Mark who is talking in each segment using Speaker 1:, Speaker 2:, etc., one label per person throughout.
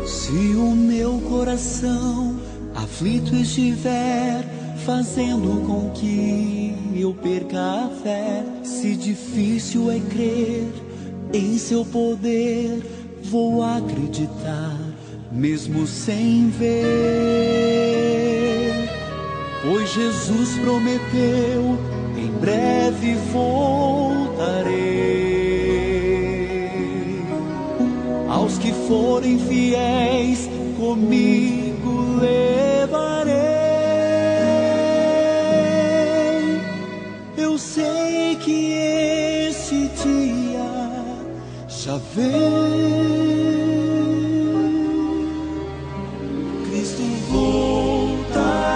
Speaker 1: Se o meu coração aflito estiver, fazendo com que eu perca a fé, se difícil é crer em seu poder, vou acreditar, mesmo sem ver. Pois Jesus prometeu, em breve voltarei. Aos que forem fiéis, comigo levarei. Eu sei que esse dia já vem. Cristo voltará,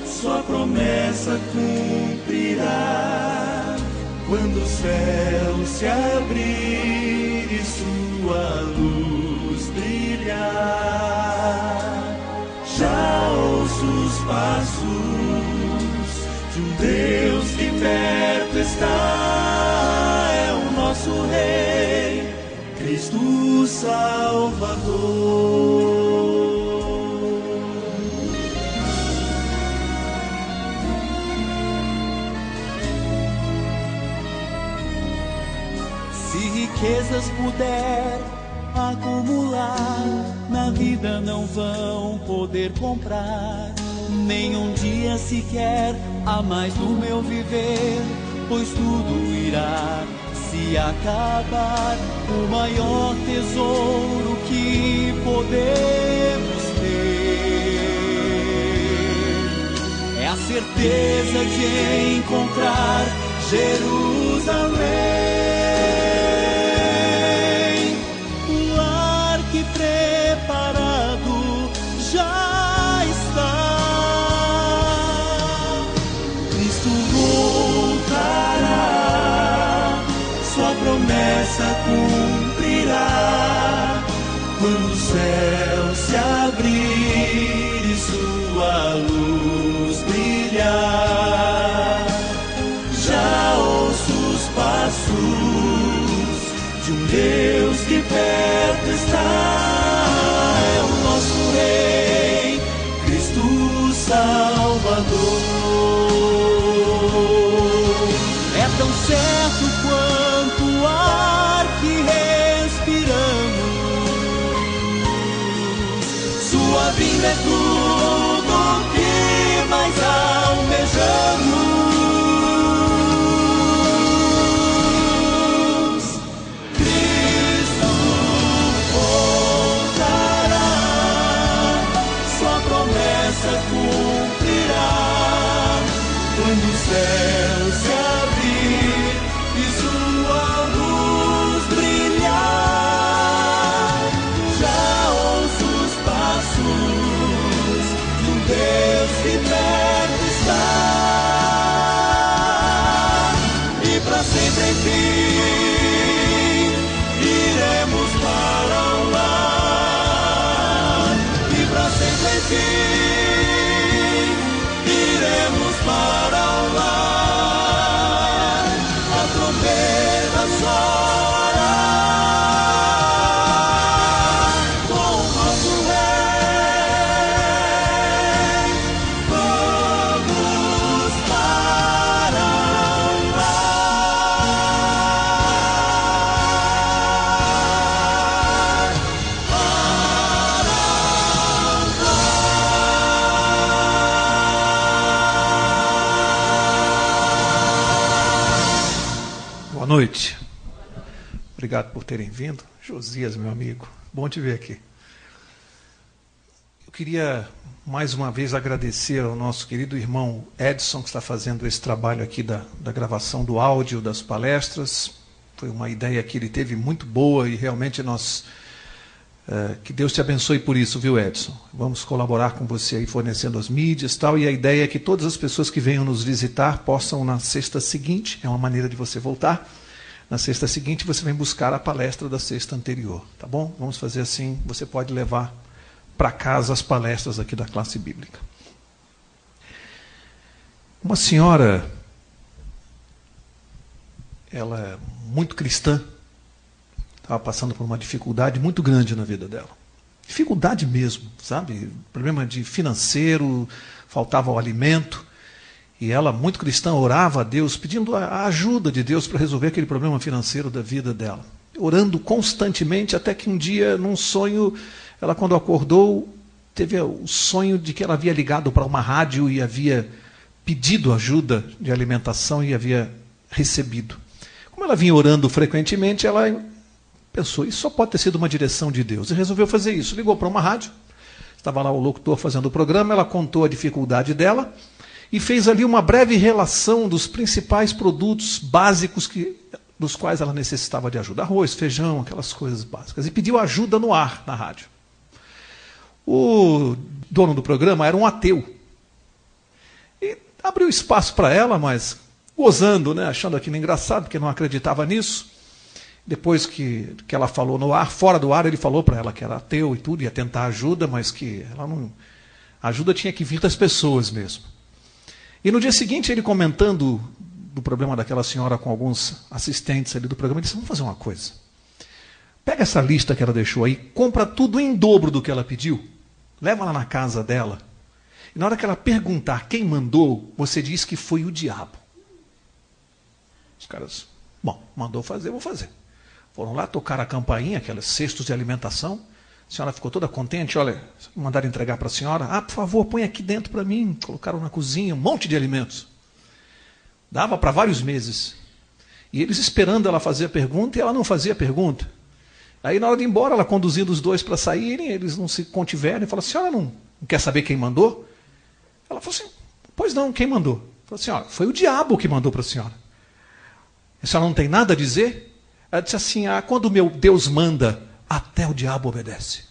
Speaker 1: sua promessa cumprirá. Quando o céu se abrir e sua luz brilhar, já ouço os passos de um Deus que perto está. É o nosso Rei, Cristo Salvador. Se riquezas puder acumular, na vida não vão poder comprar nenhum dia sequer a mais do meu viver, pois tudo irá se acabar. O maior tesouro que podemos ter é a certeza de encontrar Jerusalém. Preparado já está. Cristo voltará, sua promessa cumprirá. Quando o céu se abrir e sua luz brilhar, já ouço os passos de um Deus que perto está. É o nosso Rei, Cristo Salvador. É tão certo quanto o ar que respiramos, sua vinda é tudo que mais almejamos. Cumprirá quando o céu se abrir e sua luz brilhar. Já ouço os passos de um Deus que perto está, e para sempre enfim iremos para o lar, e para sempre enfim para o lar. A trombeta soará com o nosso Rei. Vamos para o lar.
Speaker 2: Boa noite. Obrigado por terem vindo. Josias, meu amigo, bom te ver aqui. Eu queria mais uma vez agradecer ao nosso querido irmão Edson, que está fazendo esse trabalho aqui da gravação do áudio das palestras. Foi uma ideia que ele teve muito boa e realmente nós... que Deus te abençoe por isso, viu, Edson? Vamos colaborar com você aí, fornecendo as mídias e tal, e a ideia é que todas as pessoas que venham nos visitar possam, na sexta seguinte, é uma maneira de você voltar, Na sexta seguinte você vem buscar a palestra da sexta anterior, tá bom? Vamos fazer assim, você pode levar para casa as palestras aqui da classe bíblica. Uma senhora, ela é muito cristã, estava passando por uma dificuldade muito grande na vida dela. Dificuldade mesmo, sabe? Problema de financeiro, faltava o alimento. E ela, muito cristã, orava a Deus, pedindo a ajuda de Deus para resolver aquele problema financeiro da vida dela. Orando constantemente, até que um dia, num sonho, ela, quando acordou, teve o sonho de que ela havia ligado para uma rádio e havia pedido ajuda de alimentação e havia recebido. Como ela vinha orando frequentemente, ela pensou, isso só pode ter sido uma direção de Deus. E resolveu fazer isso. Ligou para uma rádio, estava lá o locutor fazendo o programa, ela contou a dificuldade dela, e fez ali uma breve relação dos principais produtos básicos dos quais ela necessitava de ajuda. Arroz, feijão, aquelas coisas básicas. E pediu ajuda no ar, na rádio. O dono do programa era um ateu. E abriu espaço para ela, mas gozando, né, achando aquilo engraçado, porque não acreditava nisso. Depois que ela falou no ar, fora do ar, ele falou para ela que era ateu e tudo, ia tentar ajuda, mas que ela não... A ajuda tinha que vir das pessoas mesmo. E no dia seguinte, ele comentando do problema daquela senhora com alguns assistentes ali do programa, ele disse, vamos fazer uma coisa. Pega essa lista que ela deixou aí, compra tudo em dobro do que ela pediu, leva lá na casa dela, e na hora que ela perguntar quem mandou, você diz que foi o diabo. Os caras, bom, mandou fazer, vou fazer. Foram lá, tocaram a campainha, aqueles cestos de alimentação. A senhora ficou toda contente, olha, mandaram entregar para a senhora. Ah, por favor, põe aqui dentro para mim. Colocaram na cozinha um monte de alimentos. Dava para vários meses. E eles esperando ela fazer a pergunta e ela não fazia a pergunta. Aí na hora de ir embora, ela conduzindo os dois para saírem, eles não se contiveram e falaram, a senhora não quer saber quem mandou? Ela falou assim, pois não, quem mandou? Falou assim, ó, foi o diabo que mandou para a senhora. A senhora não tem nada a dizer? Ela disse assim, ah, quando o meu Deus manda, até o diabo obedece.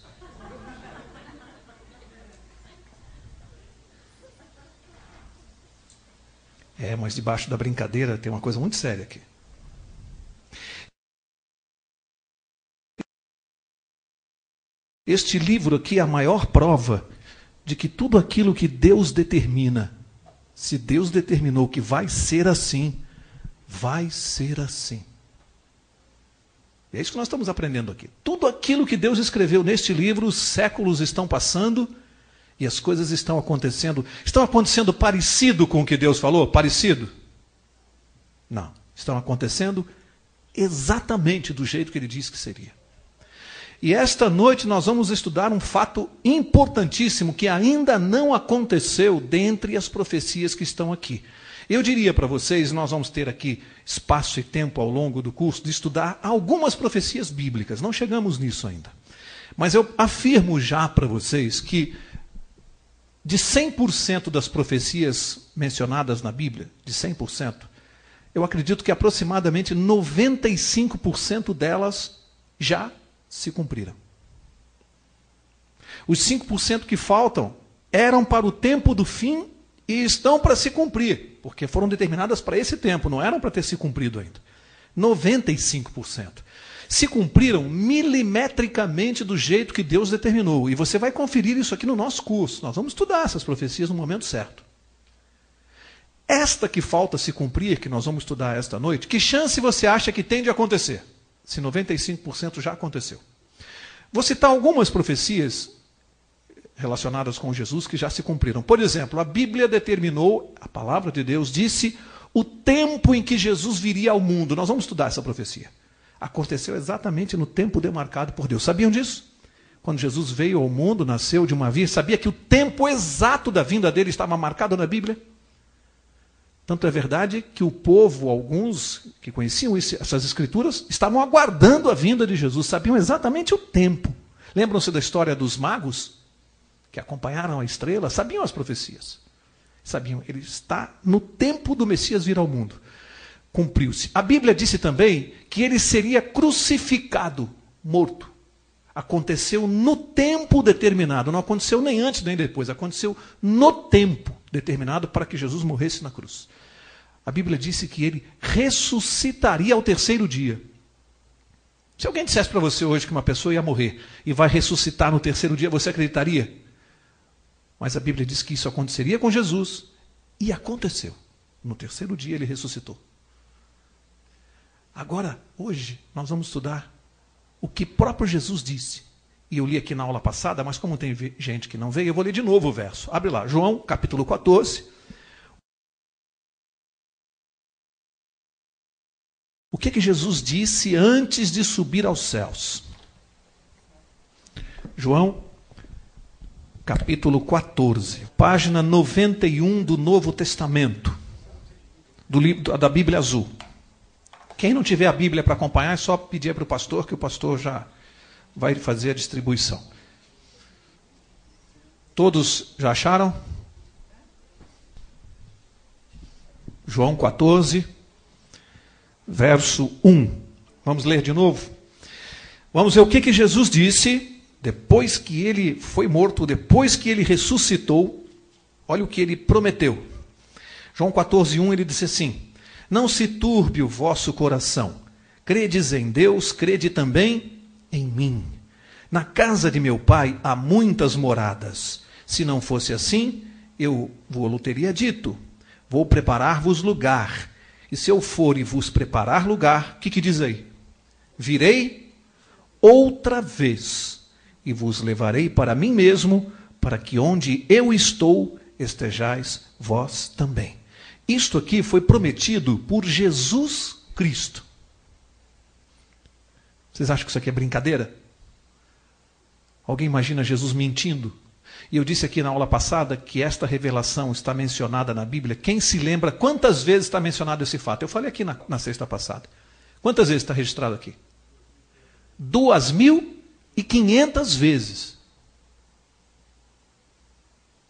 Speaker 2: É, mas debaixo da brincadeira tem uma coisa muito séria aqui. Este livro aqui é a maior prova de que tudo aquilo que Deus determina, se Deus determinou que vai ser assim, vai ser assim. É isso que nós estamos aprendendo aqui. Tudo aquilo que Deus escreveu neste livro, os séculos estão passando e as coisas estão acontecendo. Estão acontecendo parecido com o que Deus falou? Parecido? Não. Estão acontecendo exatamente do jeito que Ele disse que seria. E esta noite nós vamos estudar um fato importantíssimo que ainda não aconteceu dentre as profecias que estão aqui. Eu diria para vocês, nós vamos ter aqui espaço e tempo ao longo do curso de estudar algumas profecias bíblicas. Não chegamos nisso ainda. Mas eu afirmo já para vocês que de 100% das profecias mencionadas na Bíblia, de 100%, eu acredito que aproximadamente 95% delas já se cumpriram. Os 5% que faltam eram para o tempo do fim e estão para se cumprir, porque foram determinadas para esse tempo, não eram para ter se cumprido ainda. 95%. Se cumpriram milimetricamente do jeito que Deus determinou. E você vai conferir isso aqui no nosso curso. Nós vamos estudar essas profecias no momento certo. Esta que falta se cumprir, que nós vamos estudar esta noite, que chance você acha que tem de acontecer? Se 95% já aconteceu. Vou citar algumas profecias relacionadas com Jesus que já se cumpriram. Por exemplo, a Bíblia determinou, a palavra de Deus disse, o tempo em que Jesus viria ao mundo. Nós vamos estudar essa profecia. Aconteceu exatamente no tempo demarcado por Deus. Sabiam disso? Quando Jesus veio ao mundo, nasceu de uma virgem, sabia que o tempo exato da vinda dele estava marcado na Bíblia? Tanto é verdade que o povo, alguns que conheciam essas escrituras, estavam aguardando a vinda de Jesus, sabiam exatamente o tempo. Lembram-se da história dos magos? Que acompanharam a estrela, sabiam as profecias. Sabiam, ele está no tempo do Messias vir ao mundo. Cumpriu-se. A Bíblia disse também que ele seria crucificado, morto. Aconteceu no tempo determinado, não aconteceu nem antes nem depois, aconteceu no tempo determinado para que Jesus morresse na cruz. A Bíblia disse que ele ressuscitaria ao terceiro dia. Se alguém dissesse para você hoje que uma pessoa ia morrer e vai ressuscitar no terceiro dia, você acreditaria? Mas a Bíblia diz que isso aconteceria com Jesus, e aconteceu. No terceiro dia ele ressuscitou. Agora, hoje, nós vamos estudar o que próprio Jesus disse. E eu li aqui na aula passada, mas como tem gente que não veio, eu vou ler de novo o verso. Abre lá, João, capítulo 14. O que Jesus disse antes de subir aos céus? João, capítulo 14, página 91 do Novo Testamento, do livro da Bíblia Azul. Quem não tiver a Bíblia para acompanhar, é só pedir para o pastor, que o pastor já vai fazer a distribuição. Todos já acharam? João 14, verso 1. Vamos ler de novo? Vamos ver o que Jesus disse depois que ele foi morto, depois que ele ressuscitou. Olha o que ele prometeu. João 14, 1, ele disse assim: não se turbe o vosso coração. Credes em Deus, crede também em mim. Na casa de meu pai há muitas moradas. Se não fosse assim, eu vou-lo teria dito. Vou preparar-vos lugar. E se eu for e vos preparar lugar, o que diz aí? Virei outra vez e vos levarei para mim mesmo, para que onde eu estou, estejais vós também. Isto aqui foi prometido por Jesus Cristo. Vocês acham que isso aqui é brincadeira? Alguém imagina Jesus mentindo? E eu disse aqui na aula passada que esta revelação está mencionada na Bíblia. Quem se lembra quantas vezes está mencionado esse fato? Eu falei aqui na sexta passada. Quantas vezes está registrado aqui? 2.500 vezes.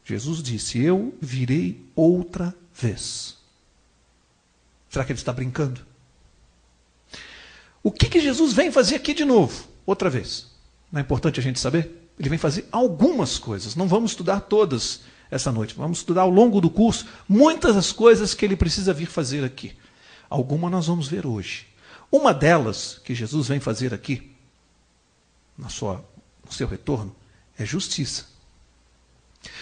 Speaker 2: Jesus disse: eu virei outra vez. Será que ele está brincando? O que Jesus vem fazer aqui de novo? Outra vez. Não é importante a gente saber? Ele vem fazer algumas coisas. Não vamos estudar todas essa noite. Vamos estudar ao longo do curso muitas das coisas que ele precisa vir fazer aqui. Algumas nós vamos ver hoje. Uma delas que Jesus vem fazer aqui, no seu retorno, é justiça.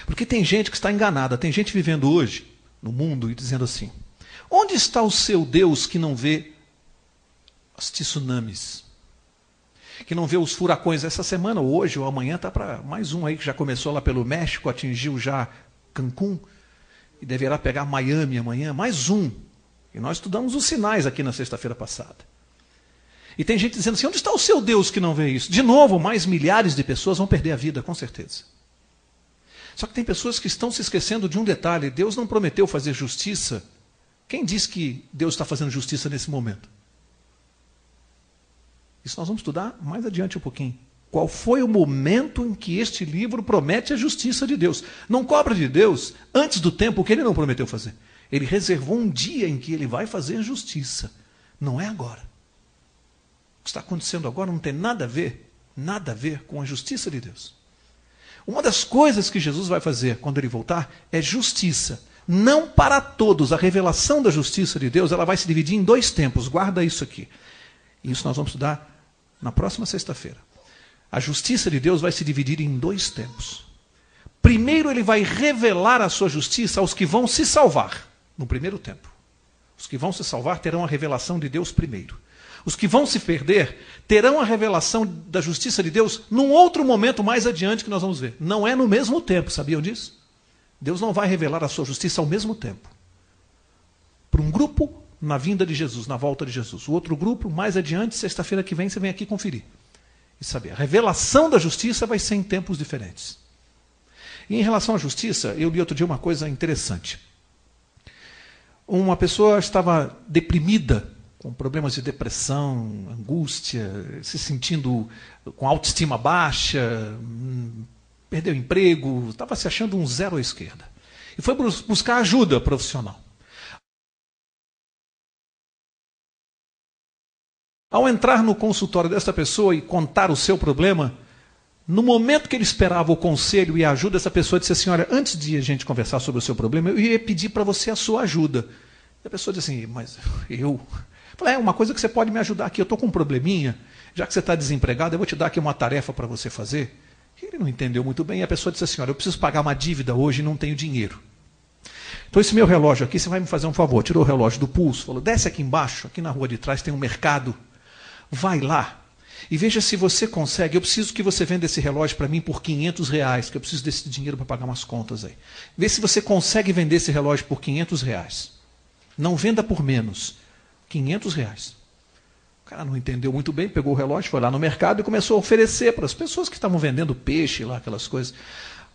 Speaker 2: Porque tem gente que está enganada, tem gente vivendo hoje no mundo e dizendo assim: onde está o seu Deus que não vê os tsunamis? Que não vê os furacões? Essa semana, hoje ou amanhã, está para mais um aí que já começou lá pelo México, atingiu já Cancún e deverá pegar Miami amanhã, mais um. E nós estudamos os sinais aqui na sexta-feira passada. E tem gente dizendo assim: onde está o seu Deus que não vê isso? De novo, mais milhares de pessoas vão perder a vida, com certeza. Só que tem pessoas que estão se esquecendo de um detalhe: Deus não prometeu fazer justiça. Quem diz que Deus está fazendo justiça nesse momento? Isso nós vamos estudar mais adiante um pouquinho. Qual foi o momento em que este livro promete a justiça de Deus? Não cobra de Deus, antes do tempo, o que ele não prometeu fazer. Ele reservou um dia em que ele vai fazer justiça. Não é agora. O que está acontecendo agora não tem nada a ver com a justiça de Deus. Uma das coisas que Jesus vai fazer quando ele voltar é justiça. Não para todos. A revelação da justiça de Deus, ela vai se dividir em 2 tempos. Guarda isso aqui. Isso nós vamos estudar na próxima sexta-feira. A justiça de Deus vai se dividir em 2 tempos. Primeiro, ele vai revelar a sua justiça aos que vão se salvar, no primeiro tempo. Os que vão se salvar terão a revelação de Deus primeiro. Os que vão se perder terão a revelação da justiça de Deus num outro momento mais adiante que nós vamos ver. Não é no mesmo tempo, sabiam disso? Deus não vai revelar a sua justiça ao mesmo tempo. Para um grupo, na vinda de Jesus, na volta de Jesus. O outro grupo, mais adiante, sexta-feira que vem, você vem aqui conferir. E saber. A revelação da justiça vai ser em tempos diferentes. E em relação à justiça, eu li outro dia uma coisa interessante. Uma pessoa estava deprimida, com problemas de depressão, angústia, se sentindo com autoestima baixa, perdeu o emprego, estava se achando um zero à esquerda. E foi buscar ajuda profissional. Ao entrar no consultório dessa pessoa e contar o seu problema, no momento que ele esperava o conselho e a ajuda, essa pessoa disse assim: olha, antes de a gente conversar sobre o seu problema, eu ia pedir para você a sua ajuda. E a pessoa diz assim, mas eu... Falei, uma coisa que você pode me ajudar aqui, eu estou com um probleminha, já que você está desempregado, eu vou te dar aqui uma tarefa para você fazer. Ele não entendeu muito bem, e a pessoa disse assim, olha, eu preciso pagar uma dívida hoje e não tenho dinheiro. Então esse meu relógio aqui, você vai me fazer um favor, tirou o relógio do pulso, falou, desce aqui embaixo, aqui na rua de trás tem um mercado, vai lá e veja se você consegue, eu preciso que você venda esse relógio para mim por R$500, que eu preciso desse dinheiro para pagar umas contas aí. Vê se você consegue vender esse relógio por R$500. Não venda por menos. R$500. O cara não entendeu muito bem, pegou o relógio, foi lá no mercado e começou a oferecer para as pessoas que estavam vendendo peixe lá, aquelas coisas.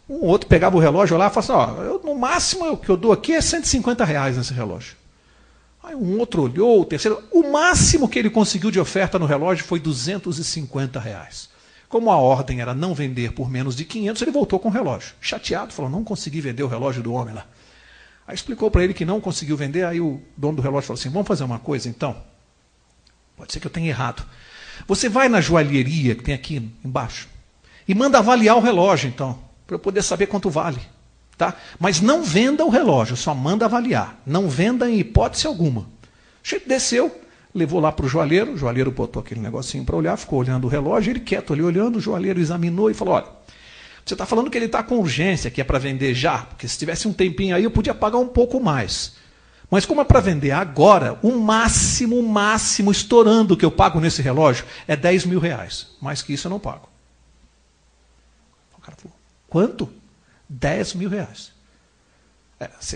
Speaker 2: Um outro pegava o relógio lá e falava assim, no máximo o que eu dou aqui é R$150 nesse relógio. Aí um outro olhou, o terceiro, o máximo que ele conseguiu de oferta no relógio foi R$250. Como a ordem era não vender por menos de 500, ele voltou com o relógio. Chateado, falou, não consegui vender o relógio do homem lá. Aí explicou para ele que não conseguiu vender, aí o dono do relógio falou assim, vamos fazer uma coisa então? Pode ser que eu tenha errado. Você vai na joalheria que tem aqui embaixo e manda avaliar o relógio então, para eu poder saber quanto vale. Tá? Mas não venda o relógio, só manda avaliar. Não venda em hipótese alguma. O sujeito desceu, levou lá para o joalheiro botou aquele negocinho para olhar, ficou olhando o relógio, ele quieto ali olhando, o joalheiro examinou e falou, olha, você está falando que ele está com urgência, que é para vender já, porque se tivesse um tempinho aí eu podia pagar um pouco mais. Mas como é para vender agora, o máximo, estourando que eu pago nesse relógio é R$10.000. Mais que isso eu não pago. O cara falou, quanto? R$10.000.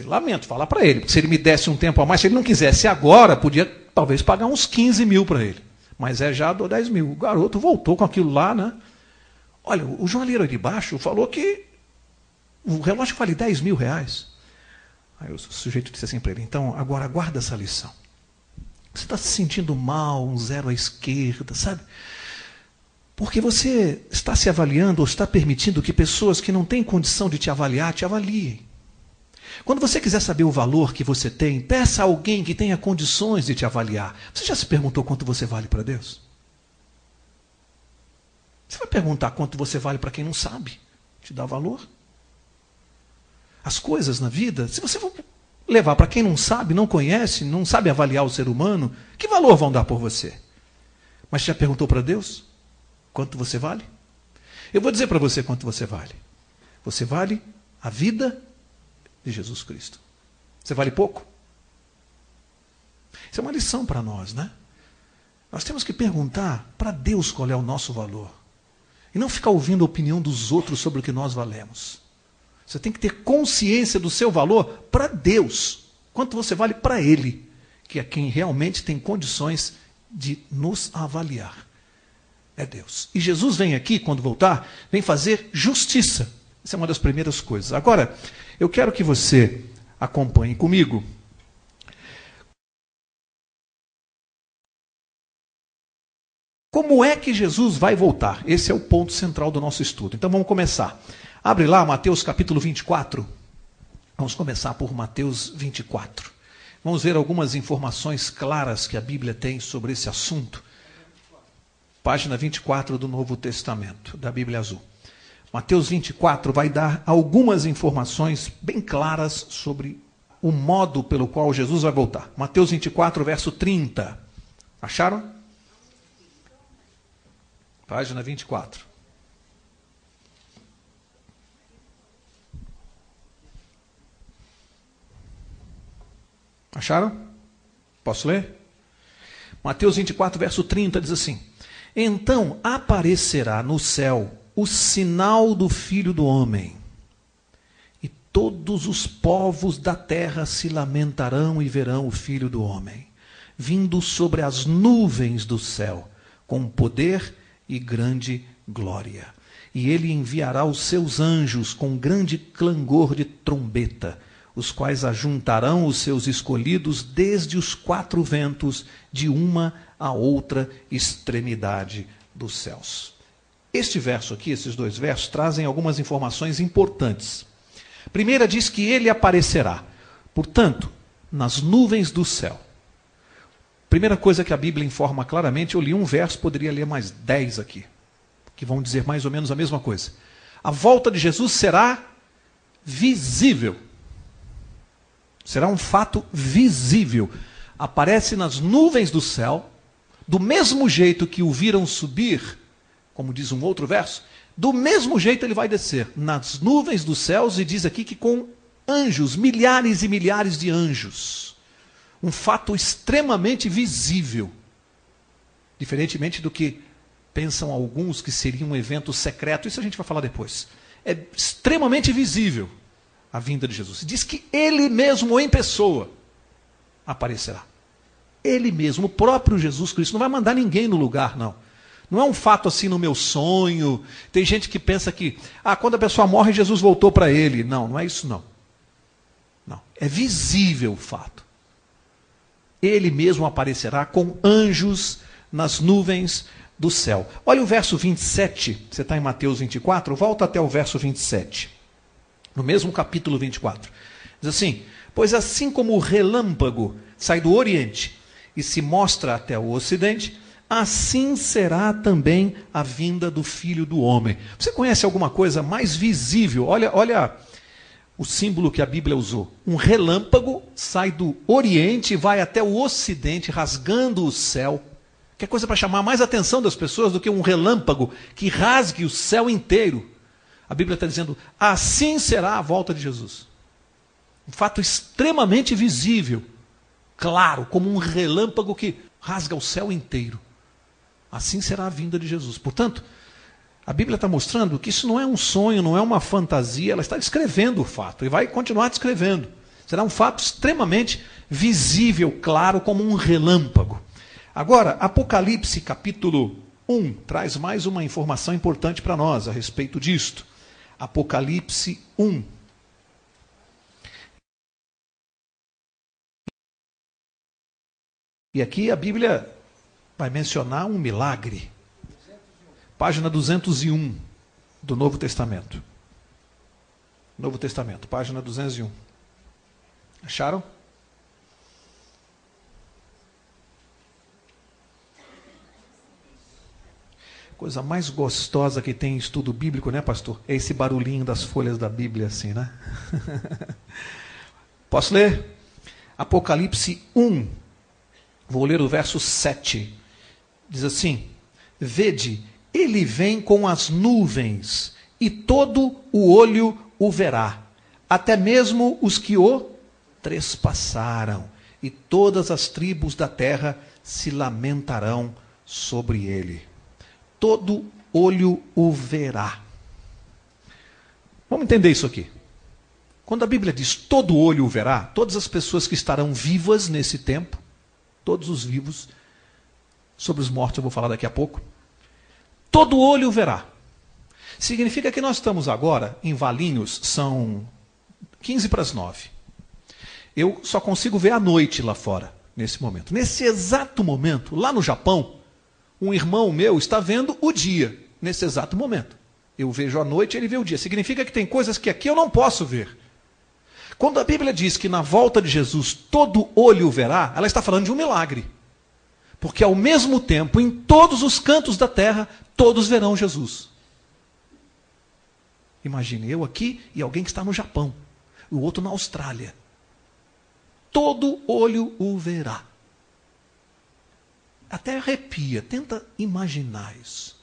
Speaker 2: Lamento, fala para ele, porque se ele me desse um tempo a mais, se ele não quisesse agora, podia talvez pagar uns 15 mil para ele. Mas já dou 10 mil. O garoto voltou com aquilo lá, né? Olha, o joalheiro de baixo falou que o relógio vale R$10.000. Aí o sujeito disse assim para ele, então agora guarda essa lição. Você está se sentindo mal, um zero à esquerda, sabe? Porque você está se avaliando ou está permitindo que pessoas que não têm condição de te avaliar, te avaliem. Quando você quiser saber o valor que você tem, peça a alguém que tenha condições de te avaliar. Você já se perguntou quanto você vale para Deus? Você vai perguntar quanto você vale para quem não sabe te dar valor? As coisas na vida, se você for levar para quem não sabe, não conhece, não sabe avaliar o ser humano, que valor vão dar por você? Mas já perguntou para Deus quanto você vale? Eu vou dizer para você quanto você vale. Você vale a vida de Jesus Cristo. Você vale pouco? Isso é uma lição para nós, né? Nós temos que perguntar para Deus qual é o nosso valor. E não ficar ouvindo a opinião dos outros sobre o que nós valemos. Você tem que ter consciência do seu valor para Deus. Quanto você vale para Ele, que é quem realmente tem condições de nos avaliar. É Deus. E Jesus vem aqui, quando voltar, vem fazer justiça. Essa é uma das primeiras coisas. Agora, eu quero que você acompanhe comigo. Como é que Jesus vai voltar? Esse é o ponto central do nosso estudo. Então vamos começar. Abre lá Mateus capítulo 24. Vamos começar por Mateus 24. Vamos ver algumas informações claras que a Bíblia tem sobre esse assunto. Página 24 do Novo Testamento, da Bíblia Azul. Mateus 24 vai dar algumas informações bem claras sobre o modo pelo qual Jesus vai voltar. Mateus 24, verso 30. Acharam? Página 24. Acharam? Posso ler? Mateus 24, verso 30 diz assim: então aparecerá no céu o sinal do Filho do Homem, e todos os povos da terra se lamentarão e verão o Filho do Homem, vindo sobre as nuvens do céu, com poder e grande glória. E ele enviará os seus anjos com grande clangor de trombeta, os quais ajuntarão os seus escolhidos desde os quatro ventos, de uma a outra extremidade dos céus. Este verso aqui, esses dois versos, trazem algumas informações importantes. Primeira diz que ele aparecerá, portanto, nas nuvens do céu. Primeira coisa que a Bíblia informa claramente, eu li um verso, poderia ler mais 10 aqui, que vão dizer mais ou menos a mesma coisa. A volta de Jesus será visível. Será um fato visível. Aparece nas nuvens do céu, do mesmo jeito que o viram subir, como diz um outro verso, do mesmo jeito ele vai descer, nas nuvens dos céus, e diz aqui que com anjos, milhares e milhares de anjos. Um fato extremamente visível. Diferentemente do que pensam alguns que seria um evento secreto, isso a gente vai falar depois. É extremamente visível a vinda de Jesus. Diz que ele mesmo em pessoa aparecerá. Ele mesmo, o próprio Jesus Cristo, não vai mandar ninguém no lugar, não. Não é um fato assim no meu sonho. Tem gente que pensa que, quando a pessoa morre, Jesus voltou para ele. Não, não é isso não. Não, é visível o fato. Ele mesmo aparecerá com anjos nas nuvens do céu. Olha o verso 27, você está em Mateus 24, volta até o verso 27. No mesmo capítulo 24. Diz assim: pois assim como o relâmpago sai do oriente e se mostra até o ocidente, assim será também a vinda do Filho do Homem. Você conhece alguma coisa mais visível? Olha o símbolo que a Bíblia usou. Um relâmpago sai do oriente e vai até o ocidente, rasgando o céu. Que é coisa para chamar mais a atenção das pessoas do que um relâmpago que rasgue o céu inteiro. A Bíblia está dizendo, assim será a volta de Jesus. Um fato extremamente visível, claro, como um relâmpago que rasga o céu inteiro. Assim será a vinda de Jesus. Portanto, a Bíblia está mostrando que isso não é um sonho, não é uma fantasia, ela está descrevendo o fato e vai continuar descrevendo. Será um fato extremamente visível, claro, como um relâmpago. Agora, Apocalipse capítulo 1 traz mais uma informação importante para nós a respeito disto. Apocalipse 1. E aqui a Bíblia vai mencionar um milagre. Página 201 do Novo Testamento. Novo Testamento, página 201. Acharam? Coisa mais gostosa que tem em estudo bíblico, né, pastor? É esse barulhinho das folhas da Bíblia, assim, né? Posso ler? Apocalipse 1. Vou ler o verso 7. Diz assim: vede, ele vem com as nuvens, e todo o olho o verá, até mesmo os que o trespassaram, e todas as tribos da terra se lamentarão sobre ele. Todo olho o verá. Vamos entender isso aqui. Quando a Bíblia diz todo olho o verá, todas as pessoas que estarão vivas nesse tempo, todos os vivos, sobre os mortos eu vou falar daqui a pouco, todo olho o verá. Significa que nós estamos agora em Valinhos, são 15 para as 9. Eu só consigo ver à noite lá fora, nesse momento. Nesse exato momento, lá no Japão, um irmão meu está vendo o dia, nesse exato momento. Eu vejo a noite, ele vê o dia. Significa que tem coisas que aqui eu não posso ver. Quando a Bíblia diz que na volta de Jesus todo olho o verá, ela está falando de um milagre. Porque ao mesmo tempo, em todos os cantos da terra, todos verão Jesus. Imagine eu aqui e alguém que está no Japão, o outro na Austrália. Todo olho o verá. Até arrepia, tenta imaginar isso.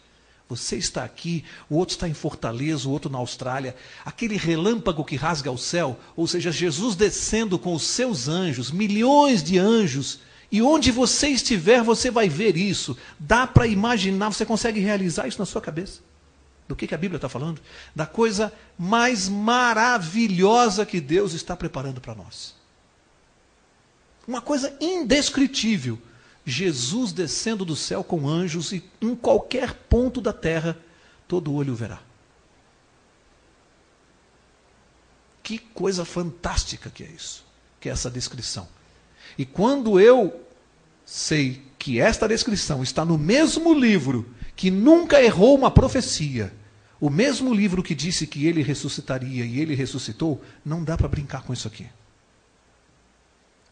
Speaker 2: Você está aqui, o outro está em Fortaleza, o outro na Austrália. Aquele relâmpago que rasga o céu, ou seja, Jesus descendo com os seus anjos, milhões de anjos, e onde você estiver, você vai ver isso. Dá para imaginar, você consegue realizar isso na sua cabeça? Do que a Bíblia está falando? Da coisa mais maravilhosa que Deus está preparando para nós. Uma coisa indescritível. Jesus descendo do céu com anjos e em qualquer ponto da terra, todo olho o verá. Que coisa fantástica que é isso, que é essa descrição. E quando eu sei que esta descrição está no mesmo livro que nunca errou uma profecia, o mesmo livro que disse que ele ressuscitaria e ele ressuscitou, não dá para brincar com isso aqui.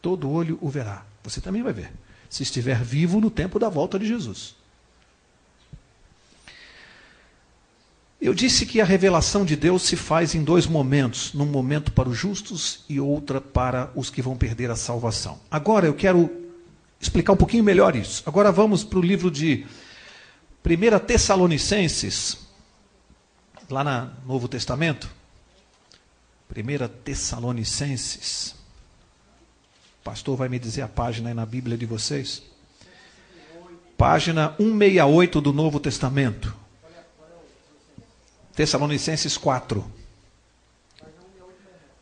Speaker 2: Todo olho o verá. Você também vai ver, se estiver vivo no tempo da volta de Jesus. Eu disse que a revelação de Deus se faz em dois momentos, num momento para os justos e outra para os que vão perder a salvação. Agora eu quero explicar um pouquinho melhor isso. Agora vamos para o livro de 1 Tessalonicenses, lá no Novo Testamento. 1 Tessalonicenses. O pastor vai me dizer a página aí na Bíblia de vocês. Página 168 do Novo Testamento. Tessalonicenses 4.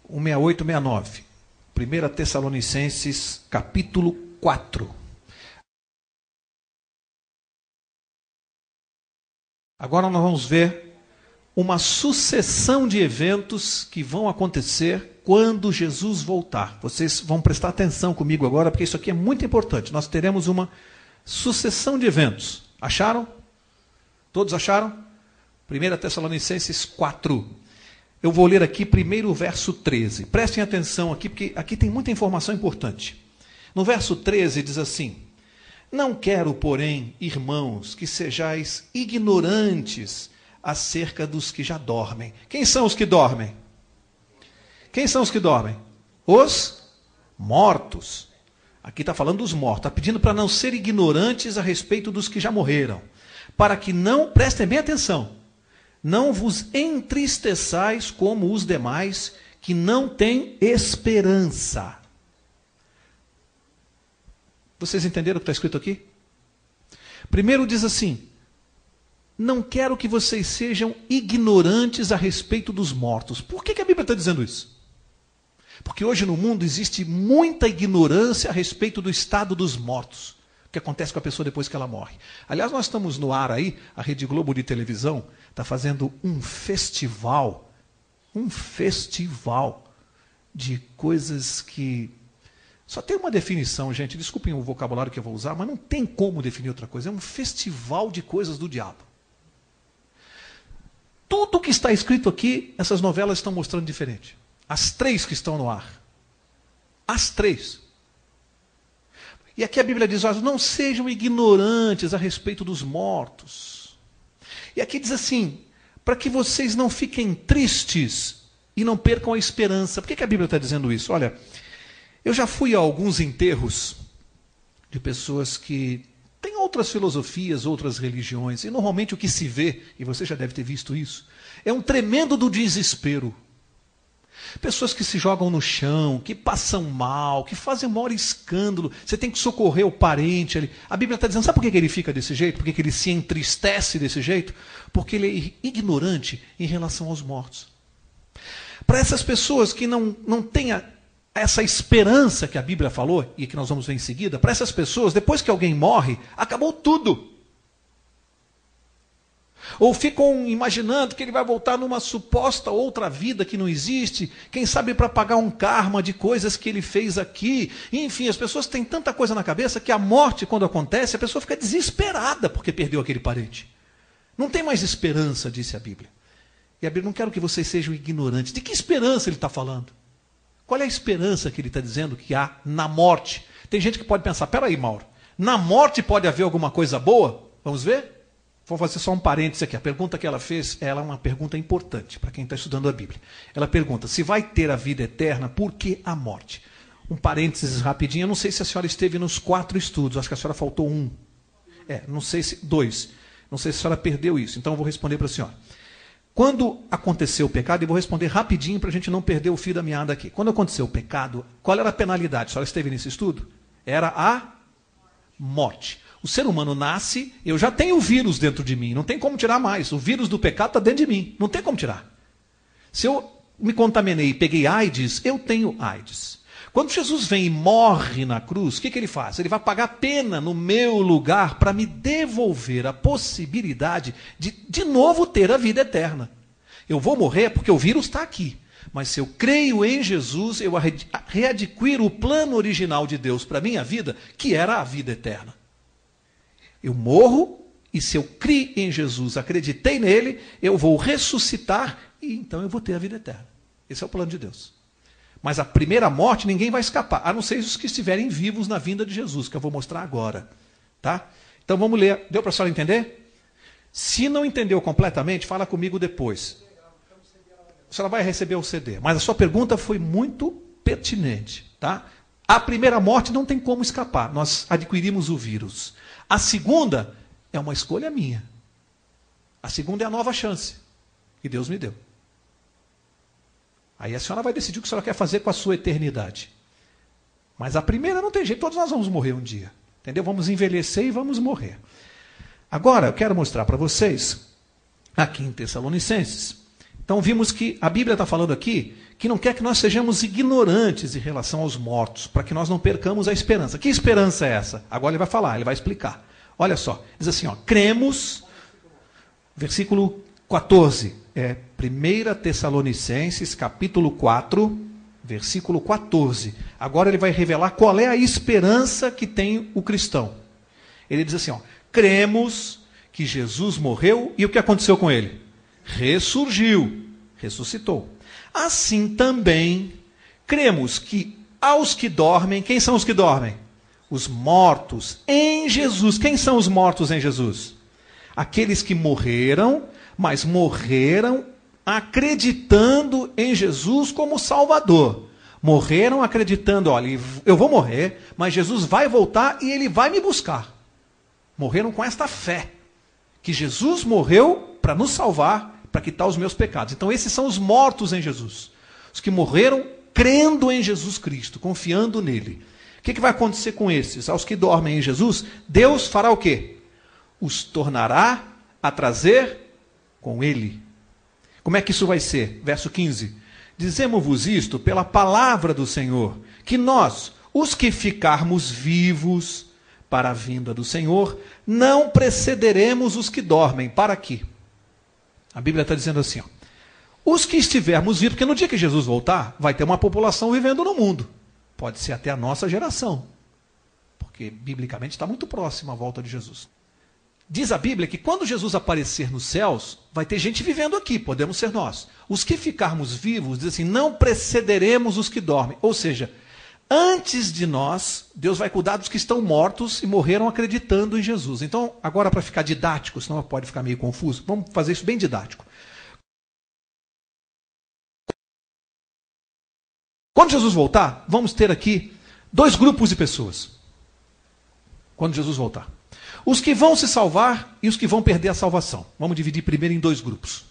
Speaker 2: 168, 69. 1 Tessalonicenses, capítulo 4. Agora nós vamos ver uma sucessão de eventos que vão acontecer quando Jesus voltar. Vocês vão prestar atenção comigo agora, porque isso aqui é muito importante. Nós teremos uma sucessão de eventos. Acharam? Todos acharam? 1 Tessalonicenses 4. Eu vou ler aqui primeiro o verso 13. Prestem atenção aqui, porque aqui tem muita informação importante. No verso 13 diz assim: não quero, porém, irmãos, que sejais ignorantes acerca dos que já dormem. Quem são os que dormem? Quem são os que dormem? Os mortos. Aqui está falando dos mortos. Está pedindo para não ser ignorantes a respeito dos que já morreram. Para que não, prestem bem atenção, não vos entristeçais como os demais, que não têm esperança. Vocês entenderam o que está escrito aqui? Primeiro diz assim: não quero que vocês sejam ignorantes a respeito dos mortos. Por que a Bíblia está dizendo isso? Porque hoje no mundo existe muita ignorância a respeito do estado dos mortos. O que acontece com a pessoa depois que ela morre. Aliás, nós estamos no ar aí, a Rede Globo de televisão está fazendo um festival de coisas que só tem uma definição, gente, desculpem o vocabulário que eu vou usar, mas não tem como definir outra coisa. É um festival de coisas do diabo. Tudo que está escrito aqui, essas novelas estão mostrando diferente. As 3 que estão no ar. As 3. E aqui a Bíblia diz: olha, não sejam ignorantes a respeito dos mortos. E aqui diz assim: para que vocês não fiquem tristes e não percam a esperança. Por que a Bíblia está dizendo isso? Olha, eu já fui a alguns enterros de pessoas que têm outras filosofias, outras religiões, e normalmente o que se vê, e você já deve ter visto isso, é um tremendo do desespero. Pessoas que se jogam no chão, que passam mal, que fazem o maior escândalo. Você tem que socorrer o parente ali. A Bíblia está dizendo, sabe por que ele fica desse jeito? Por que ele se entristece desse jeito? Porque ele é ignorante em relação aos mortos. Para essas pessoas que não têm essa esperança que a Bíblia falou, e que nós vamos ver em seguida, para essas pessoas, depois que alguém morre, acabou tudo. Ou ficam imaginando que ele vai voltar numa suposta outra vida que não existe, quem sabe para pagar um karma de coisas que ele fez aqui. Enfim, as pessoas têm tanta coisa na cabeça que a morte, quando acontece, a pessoa fica desesperada porque perdeu aquele parente. Não tem mais esperança, disse a Bíblia. E a Bíblia: não quero que vocês sejam ignorantes. De que esperança ele está falando? Qual é a esperança que ele está dizendo que há na morte? Tem gente que pode pensar: peraí, Mauro, na morte pode haver alguma coisa boa? Vamos ver? Vou fazer só um parênteses aqui. A pergunta que ela fez, ela é uma pergunta importante para quem está estudando a Bíblia. Ela pergunta: se vai ter a vida eterna, por que a morte? Um parênteses rapidinho. Eu não sei se a senhora esteve nos 4 estudos. Acho que a senhora faltou 1. Não sei se 2. Não sei se a senhora perdeu isso. Então eu vou responder para a senhora. Quando aconteceu o pecado, e vou responder rapidinho para a gente não perder o fio da meada aqui. Quando aconteceu o pecado, qual era a penalidade? A senhora esteve nesse estudo? Era a morte. O ser humano nasce, eu já tenho o vírus dentro de mim, não tem como tirar mais. O vírus do pecado está dentro de mim, não tem como tirar. Se eu me contaminei e peguei AIDS, eu tenho AIDS. Quando Jesus vem e morre na cruz, o que ele faz? Ele vai pagar pena no meu lugar para me devolver a possibilidade de novo ter a vida eterna. Eu vou morrer porque o vírus está aqui. Mas se eu creio em Jesus, eu readquiro o plano original de Deus para a minha vida, que era a vida eterna. Eu morro, e se eu criei em Jesus, acreditei nele, eu vou ressuscitar, e então eu vou ter a vida eterna. Esse é o plano de Deus. Mas a primeira morte ninguém vai escapar, a não ser os que estiverem vivos na vinda de Jesus, que eu vou mostrar agora. Tá? Então vamos ler. Deu para a senhora entender? Se não entendeu completamente, fala comigo depois. A senhora vai receber o CD. Mas a sua pergunta foi muito pertinente. Tá? A primeira morte não tem como escapar. Nós adquirimos o vírus. A segunda é uma escolha minha. A segunda é a nova chance que Deus me deu. Aí a senhora vai decidir o que a senhora quer fazer com a sua eternidade. Mas a primeira não tem jeito, todos nós vamos morrer um dia. Entendeu? Vamos envelhecer e vamos morrer. Agora, eu quero mostrar para vocês, aqui em Tessalonicenses. Então, vimos que a Bíblia está falando aqui que não quer que nós sejamos ignorantes em relação aos mortos, para que nós não percamos a esperança. Que esperança é essa? Agora ele vai falar, ele vai explicar. Olha só, diz assim, ó, cremos, versículo 14, 1 Tessalonicenses, capítulo 4, versículo 14. Agora ele vai revelar qual é a esperança que tem o cristão. Ele diz assim, ó, cremos que Jesus morreu e o que aconteceu com ele? Ressurgiu, ressuscitou. Assim também cremos que aos que dormem, quem são os que dormem? Os mortos em Jesus. Quem são os mortos em Jesus? Aqueles que morreram, mas morreram acreditando em Jesus como Salvador. Morreram acreditando, olha, eu vou morrer, mas Jesus vai voltar e ele vai me buscar. Morreram com esta fé, que Jesus morreu para nos salvar, para quitar os meus pecados. Então esses são os mortos em Jesus. Os que morreram crendo em Jesus Cristo, confiando nele. O que vai acontecer com esses? Aos que dormem em Jesus, Deus fará o quê? Os tornará a trazer com ele. Como é que isso vai ser? Verso 15. Dizemos-vos isto pela palavra do Senhor, que nós, os que ficarmos vivos para a vinda do Senhor, não precederemos os que dormem. Para aqui. A Bíblia está dizendo assim, ó, os que estivermos vivos, porque no dia que Jesus voltar, vai ter uma população vivendo no mundo. Pode ser até a nossa geração. Porque, biblicamente, está muito próximo à volta de Jesus. Diz a Bíblia que quando Jesus aparecer nos céus, vai ter gente vivendo aqui, podemos ser nós. Os que ficarmos vivos, diz assim, não precederemos os que dormem. Ou seja, antes de nós, Deus vai cuidar dos que estão mortos e morreram acreditando em Jesus. Então, agora para ficar didático, senão pode ficar meio confuso, vamos fazer isso bem didático. Quando Jesus voltar, vamos ter aqui dois grupos de pessoas. Quando Jesus voltar. Os que vão se salvar e os que vão perder a salvação. Vamos dividir primeiro em dois grupos.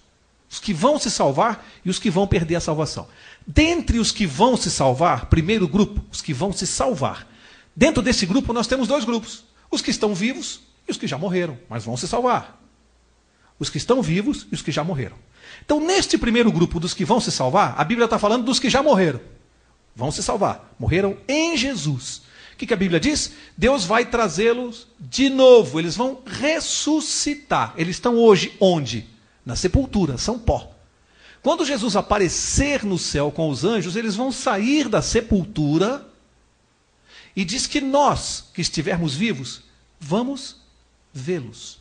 Speaker 2: Os que vão se salvar e os que vão perder a salvação. Dentre os que vão se salvar, primeiro grupo, os que vão se salvar. Dentro desse grupo nós temos dois grupos. Os que estão vivos e os que já morreram, mas vão se salvar. Os que estão vivos e os que já morreram. Então, neste primeiro grupo dos que vão se salvar, a Bíblia está falando dos que já morreram. Vão se salvar. Morreram em Jesus. O que a Bíblia diz? Deus vai trazê-los de novo. Eles vão ressuscitar. Eles estão hoje onde? Na sepultura, são pó. Quando Jesus aparecer no céu com os anjos, eles vão sair da sepultura e diz que nós, que estivermos vivos, vamos vê-los.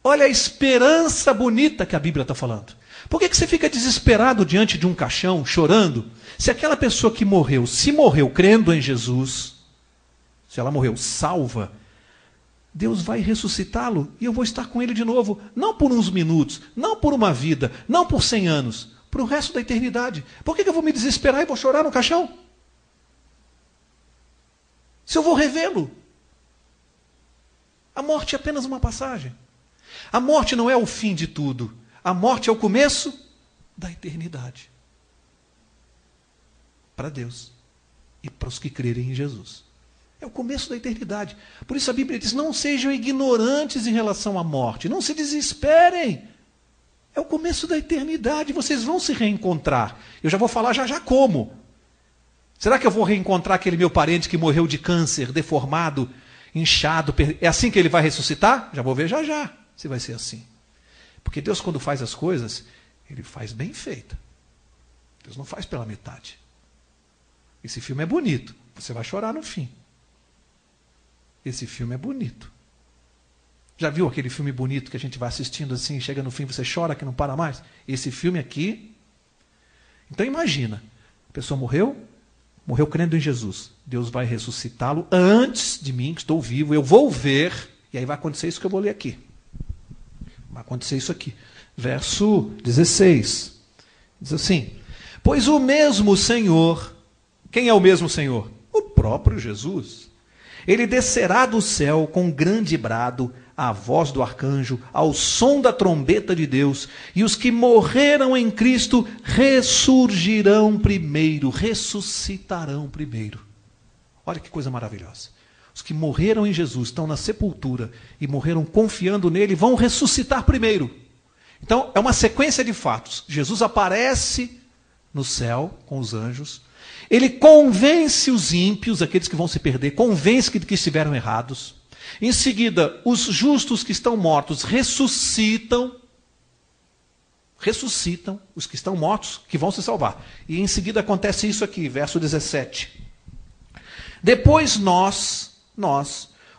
Speaker 2: Olha a esperança bonita que a Bíblia está falando. Por que você fica desesperado diante de um caixão, chorando? Se aquela pessoa que morreu, se morreu crendo em Jesus, se ela morreu salva, Deus vai ressuscitá-lo e eu vou estar com ele de novo. Não por uns minutos, não por uma vida, não por 100 anos, para o resto da eternidade. Por que eu vou me desesperar e vou chorar no caixão? Se eu vou revê-lo. A morte é apenas uma passagem. A morte não é o fim de tudo. A morte é o começo da eternidade. Para Deus e para os que crerem em Jesus. É o começo da eternidade. Por isso a Bíblia diz, não sejam ignorantes em relação à morte. Não se desesperem. É o começo da eternidade. Vocês vão se reencontrar. Eu já vou falar já como. Será que eu vou reencontrar aquele meu parente que morreu de câncer, deformado, inchado? É assim que ele vai ressuscitar? Já vou ver já se vai ser assim. Porque Deus, quando faz as coisas, ele faz bem feita. Deus não faz pela metade. Esse filme é bonito. Você vai chorar no fim. Esse filme é bonito. Já viu aquele filme bonito que a gente vai assistindo assim, chega no fim, você chora que não para mais? Esse filme aqui... Então imagina, a pessoa morreu crendo em Jesus. Deus vai ressuscitá-lo antes de mim, que estou vivo, eu vou ver, e aí vai acontecer isso que eu vou ler aqui. Vai acontecer isso aqui. Verso 16. Diz assim: pois o mesmo Senhor, quem é o mesmo Senhor? O próprio Jesus. Ele descerá do céu com grande brado, a voz do arcanjo, ao som da trombeta de Deus, e os que morreram em Cristo ressurgirão primeiro, ressuscitarão primeiro. Olha que coisa maravilhosa. Os que morreram em Jesus, estão na sepultura e morreram confiando nele, vão ressuscitar primeiro. Então, é uma sequência de fatos. Jesus aparece no céu com os anjos, ele convence os ímpios, aqueles que vão se perder, convence que estiveram errados. Em seguida, os justos que estão mortos ressuscitam os que estão mortos, que vão se salvar. E em seguida acontece isso aqui, verso 17. Depois nós,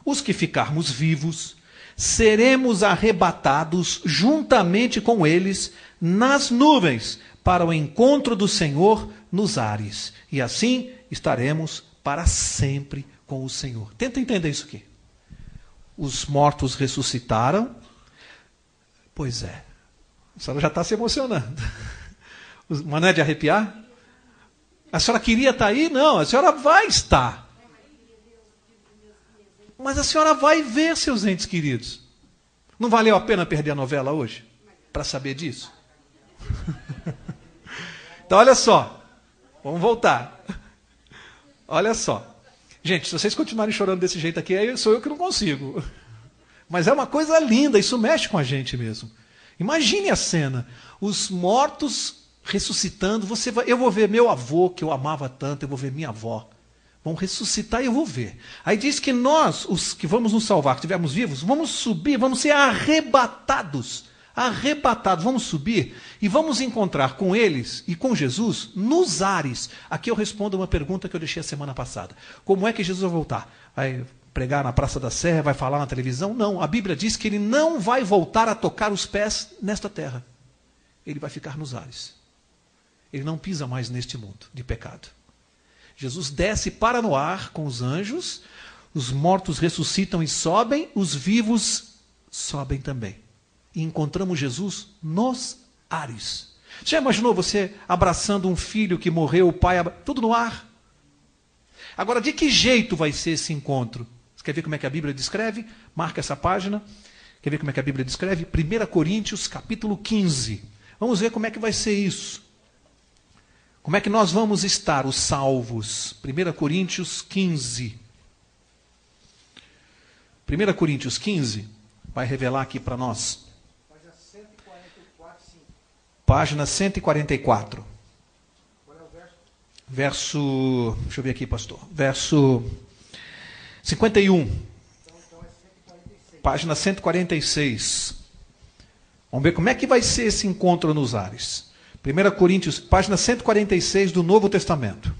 Speaker 2: os que ficarmos vivos, seremos arrebatados juntamente com eles nas nuvens, para o encontro do Senhor nos ares. E assim estaremos para sempre com o Senhor. Tenta entender isso aqui. Os mortos ressuscitaram. Pois é. A senhora já está se emocionando. Mas não é de arrepiar? A senhora queria estar aí? Não, a senhora vai estar. Mas a senhora vai ver seus entes queridos. Não valeu a pena perder a novela hoje? Para saber disso? Então, olha só. Vamos voltar. Olha só. Gente, se vocês continuarem chorando desse jeito aqui, aí sou eu que não consigo. Mas é uma coisa linda, isso mexe com a gente mesmo. Imagine a cena. Os mortos ressuscitando. Eu vou ver meu avô, que eu amava tanto, eu vou ver minha avó. Vão ressuscitar e eu vou ver. Aí diz que nós, os que vamos nos salvar, que estivermos vivos, vamos subir, vamos ser arrebatados. Arrebatados, vamos subir e vamos encontrar com eles e com Jesus nos ares. Aqui eu respondo uma pergunta que eu deixei a semana passada. Como é que Jesus vai voltar? Vai pregar na Praça da Sé, vai falar na televisão? Não, a Bíblia diz que ele não vai voltar a tocar os pés nesta terra. Ele vai ficar nos ares. Ele não pisa mais neste mundo de pecado. Jesus desce para no ar com os anjos, os mortos ressuscitam e sobem, os vivos sobem também. E encontramos Jesus nos ares. Já imaginou você abraçando um filho que morreu, o pai, tudo no ar? Agora, de que jeito vai ser esse encontro? Você quer ver como é que a Bíblia descreve? Marca essa página. Quer ver como é que a Bíblia descreve? 1 Coríntios, capítulo 15. Vamos ver como é que vai ser isso. Como é que nós vamos estar, os salvos? 1 Coríntios 15. 1 Coríntios 15 vai revelar aqui para nós. Página 144. Qual é o verso? Verso, deixa eu ver aqui, pastor. Verso 51. Então é 146. Página 146. Vamos ver como é que vai ser esse encontro nos ares. 1 Coríntios, página 146 do Novo Testamento.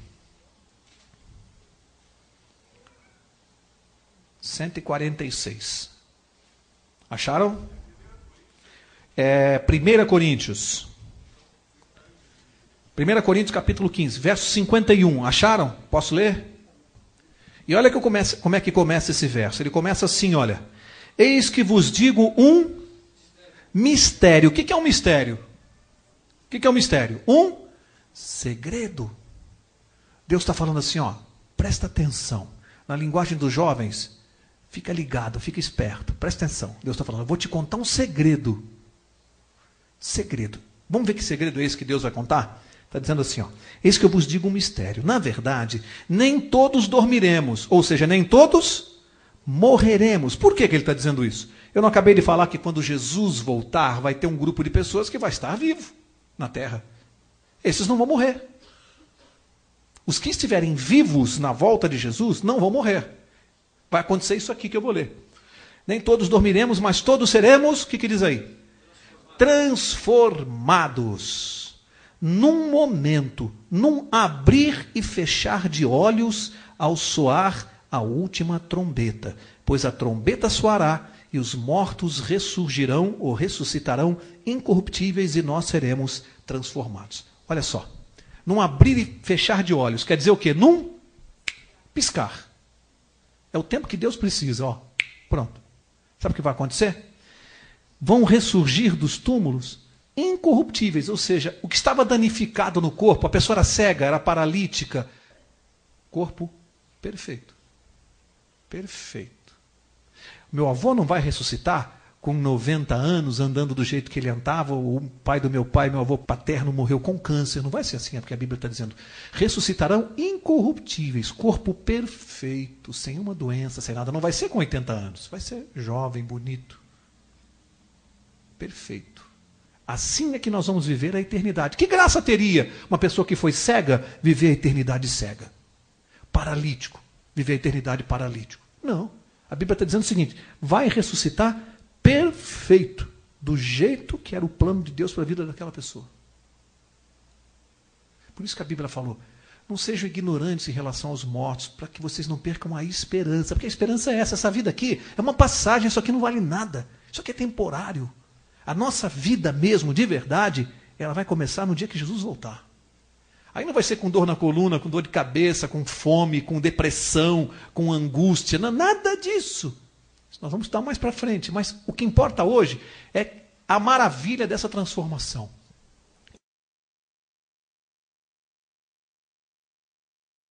Speaker 2: 146. Acharam? 1 Coríntios. 1 Coríntios capítulo 15, verso 51. Acharam? Posso ler? E olha como é que começa esse verso. Ele começa assim, olha. Eis que vos digo um mistério. O que é um mistério? O que é um mistério? Um segredo. Deus está falando assim, ó, presta atenção. Na linguagem dos jovens, fica ligado, fica esperto, presta atenção. Deus está falando, eu vou te contar um segredo. Segredo. Vamos ver que segredo é esse que Deus vai contar? Está dizendo assim, ó, eis que eu vos digo um mistério. Na verdade, nem todos dormiremos, ou seja, nem todos morreremos. Por que ele está dizendo isso? Eu não acabei de falar que quando Jesus voltar, vai ter um grupo de pessoas que vai estar vivo na terra. Esses não vão morrer. Os que estiverem vivos na volta de Jesus não vão morrer. Vai acontecer isso aqui que eu vou ler. Nem todos dormiremos, mas todos seremos, o que diz aí? Transformados. Num momento, num abrir e fechar de olhos, ao soar a última trombeta. Pois a trombeta soará e os mortos ressurgirão ou ressuscitarão incorruptíveis e nós seremos transformados. Olha só. Num abrir e fechar de olhos. Quer dizer o quê? Num piscar. É o tempo que Deus precisa. Ó. Pronto. Sabe o que vai acontecer? vão ressurgir dos túmulos incorruptíveis, ou seja, o que estava danificado no corpo, a pessoa era cega, era paralítica, corpo perfeito. Perfeito. Meu avô não vai ressuscitar com 90 anos, andando do jeito que ele andava, o pai do meu pai, meu avô paterno, morreu com câncer. Não vai ser assim, é porque a Bíblia está dizendo, ressuscitarão incorruptíveis, corpo perfeito, sem uma doença, sem nada. Não vai ser com 80 anos, vai ser jovem, bonito. Perfeito. Assim é que nós vamos viver a eternidade. Que graça teria uma pessoa que foi cega viver a eternidade cega? Paralítico, viver a eternidade paralítico. Não. A Bíblia está dizendo o seguinte, vai ressuscitar perfeito, do jeito que era o plano de Deus para a vida daquela pessoa. Por isso que a Bíblia falou, não sejam ignorantes em relação aos mortos, para que vocês não percam a esperança, porque a esperança é essa vida aqui é uma passagem, isso aqui não vale nada, isso aqui é temporário. A nossa vida mesmo, de verdade, ela vai começar no dia que Jesus voltar. Aí não vai ser com dor na coluna, com dor de cabeça, com fome, com depressão, com angústia, não, nada disso. Nós vamos estar mais para frente, mas o que importa hoje é a maravilha dessa transformação.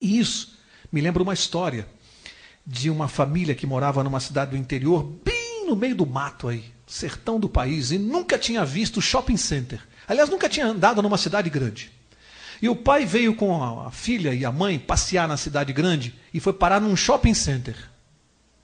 Speaker 2: E isso me lembra uma história de uma família que morava numa cidade do interior, bem no meio do mato aí, sertão do país, e nunca tinha visto shopping center. Aliás, nunca tinha andado numa cidade grande. E o pai veio com a filha e a mãe passear na cidade grande e foi parar num shopping center.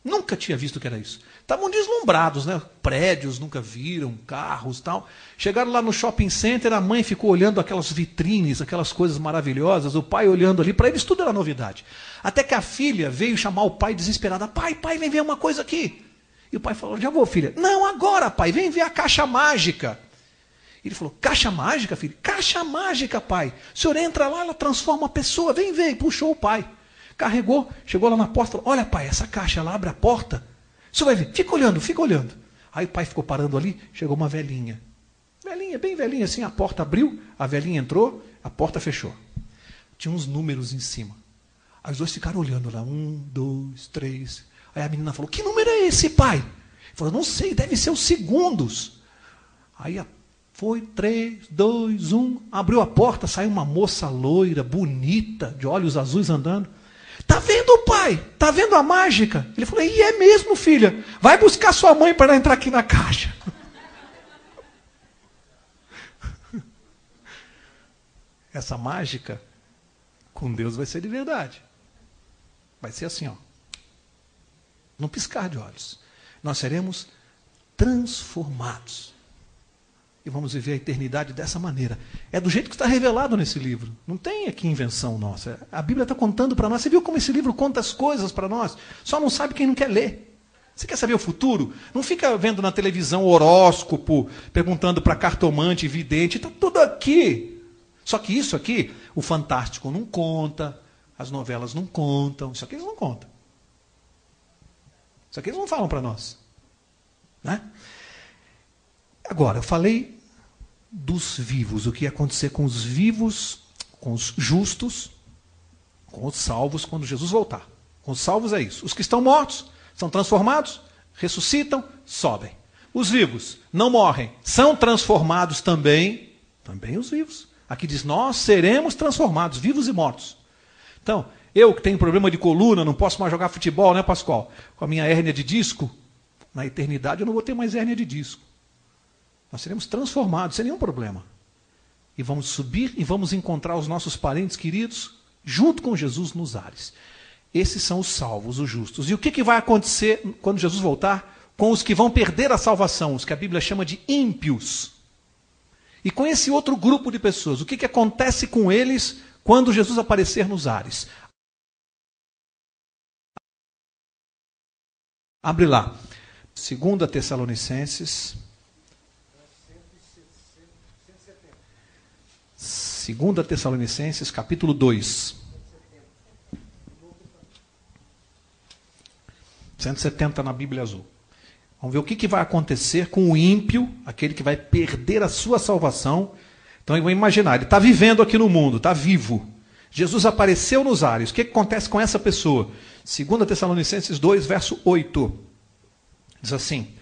Speaker 2: Nunca tinha visto o que era isso. Estavam deslumbrados, né? Prédios, nunca viram, carros e tal. Chegaram lá no shopping center, a mãe ficou olhando aquelas vitrines, aquelas coisas maravilhosas, o pai olhando ali, para eles tudo era novidade. Até que a filha veio chamar o pai desesperada, pai, vem ver uma coisa aqui. E o pai falou, já vou, filha. Não, agora, pai, vem ver a caixa mágica. Ele falou, caixa mágica, filho? Caixa mágica, pai. O senhor entra lá, ela transforma a pessoa, vem ver. E puxou o pai. Carregou, chegou lá na porta, falou, olha, pai, essa caixa, ela abre a porta. O senhor vai ver, fica olhando, fica olhando. Aí o pai ficou parando ali, chegou uma velhinha. Velhinha, bem velhinha, assim, a porta abriu, a velhinha entrou, a porta fechou. Tinha uns números em cima. Aí os dois ficaram olhando lá, 1, 2, 3. Aí a menina falou, que número é esse, pai? Ele falou, não sei, deve ser os segundos. Aí foi 3, 2, 1, abriu a porta, saiu uma moça loira, bonita, de olhos azuis andando. Tá vendo, pai? Tá vendo a mágica? Ele falou, e é mesmo, filha. Vai buscar sua mãe para entrar aqui na caixa. Essa mágica, com Deus vai ser de verdade. Vai ser assim, ó. Num piscar de olhos. Nós seremos transformados. E vamos viver a eternidade dessa maneira. É do jeito que está revelado nesse livro. Não tem aqui invenção nossa. A Bíblia está contando para nós. Você viu como esse livro conta as coisas para nós? Só não sabe quem não quer ler. Você quer saber o futuro? Não fica vendo na televisão horóscopo, perguntando para cartomante, vidente. Está tudo aqui. Só que isso aqui, o Fantástico não conta, as novelas não contam. Isso aqui eles não contam. Isso aqui eles não falam para nós. Né? Agora, eu falei dos vivos, o que ia acontecer com os vivos, com os justos, com os salvos quando Jesus voltar. Com os salvos é isso. Os que estão mortos são transformados, ressuscitam, sobem. Os vivos não morrem, são transformados também os vivos. Aqui diz, nós seremos transformados, vivos e mortos. Então, eu que tenho problema de coluna, não posso mais jogar futebol, né, Pascoal? Com a minha hérnia de disco, na eternidade eu não vou ter mais hérnia de disco. Nós seremos transformados, sem nenhum problema. E vamos subir e vamos encontrar os nossos parentes queridos junto com Jesus nos ares. Esses são os salvos, os justos. E o que vai acontecer quando Jesus voltar com os que vão perder a salvação, os que a Bíblia chama de ímpios? E com esse outro grupo de pessoas, o que acontece com eles quando Jesus aparecer nos ares? Abre lá. 2 Tessalonicenses. 2 Tessalonicenses, capítulo 2. 170 na Bíblia Azul. Vamos ver o que vai acontecer com o ímpio, aquele que vai perder a sua salvação. Então, eu vou imaginar, ele está vivendo aqui no mundo, está vivo. Jesus apareceu nos ares. O que acontece com essa pessoa? 2 Tessalonicenses 2, verso 8. Diz assim,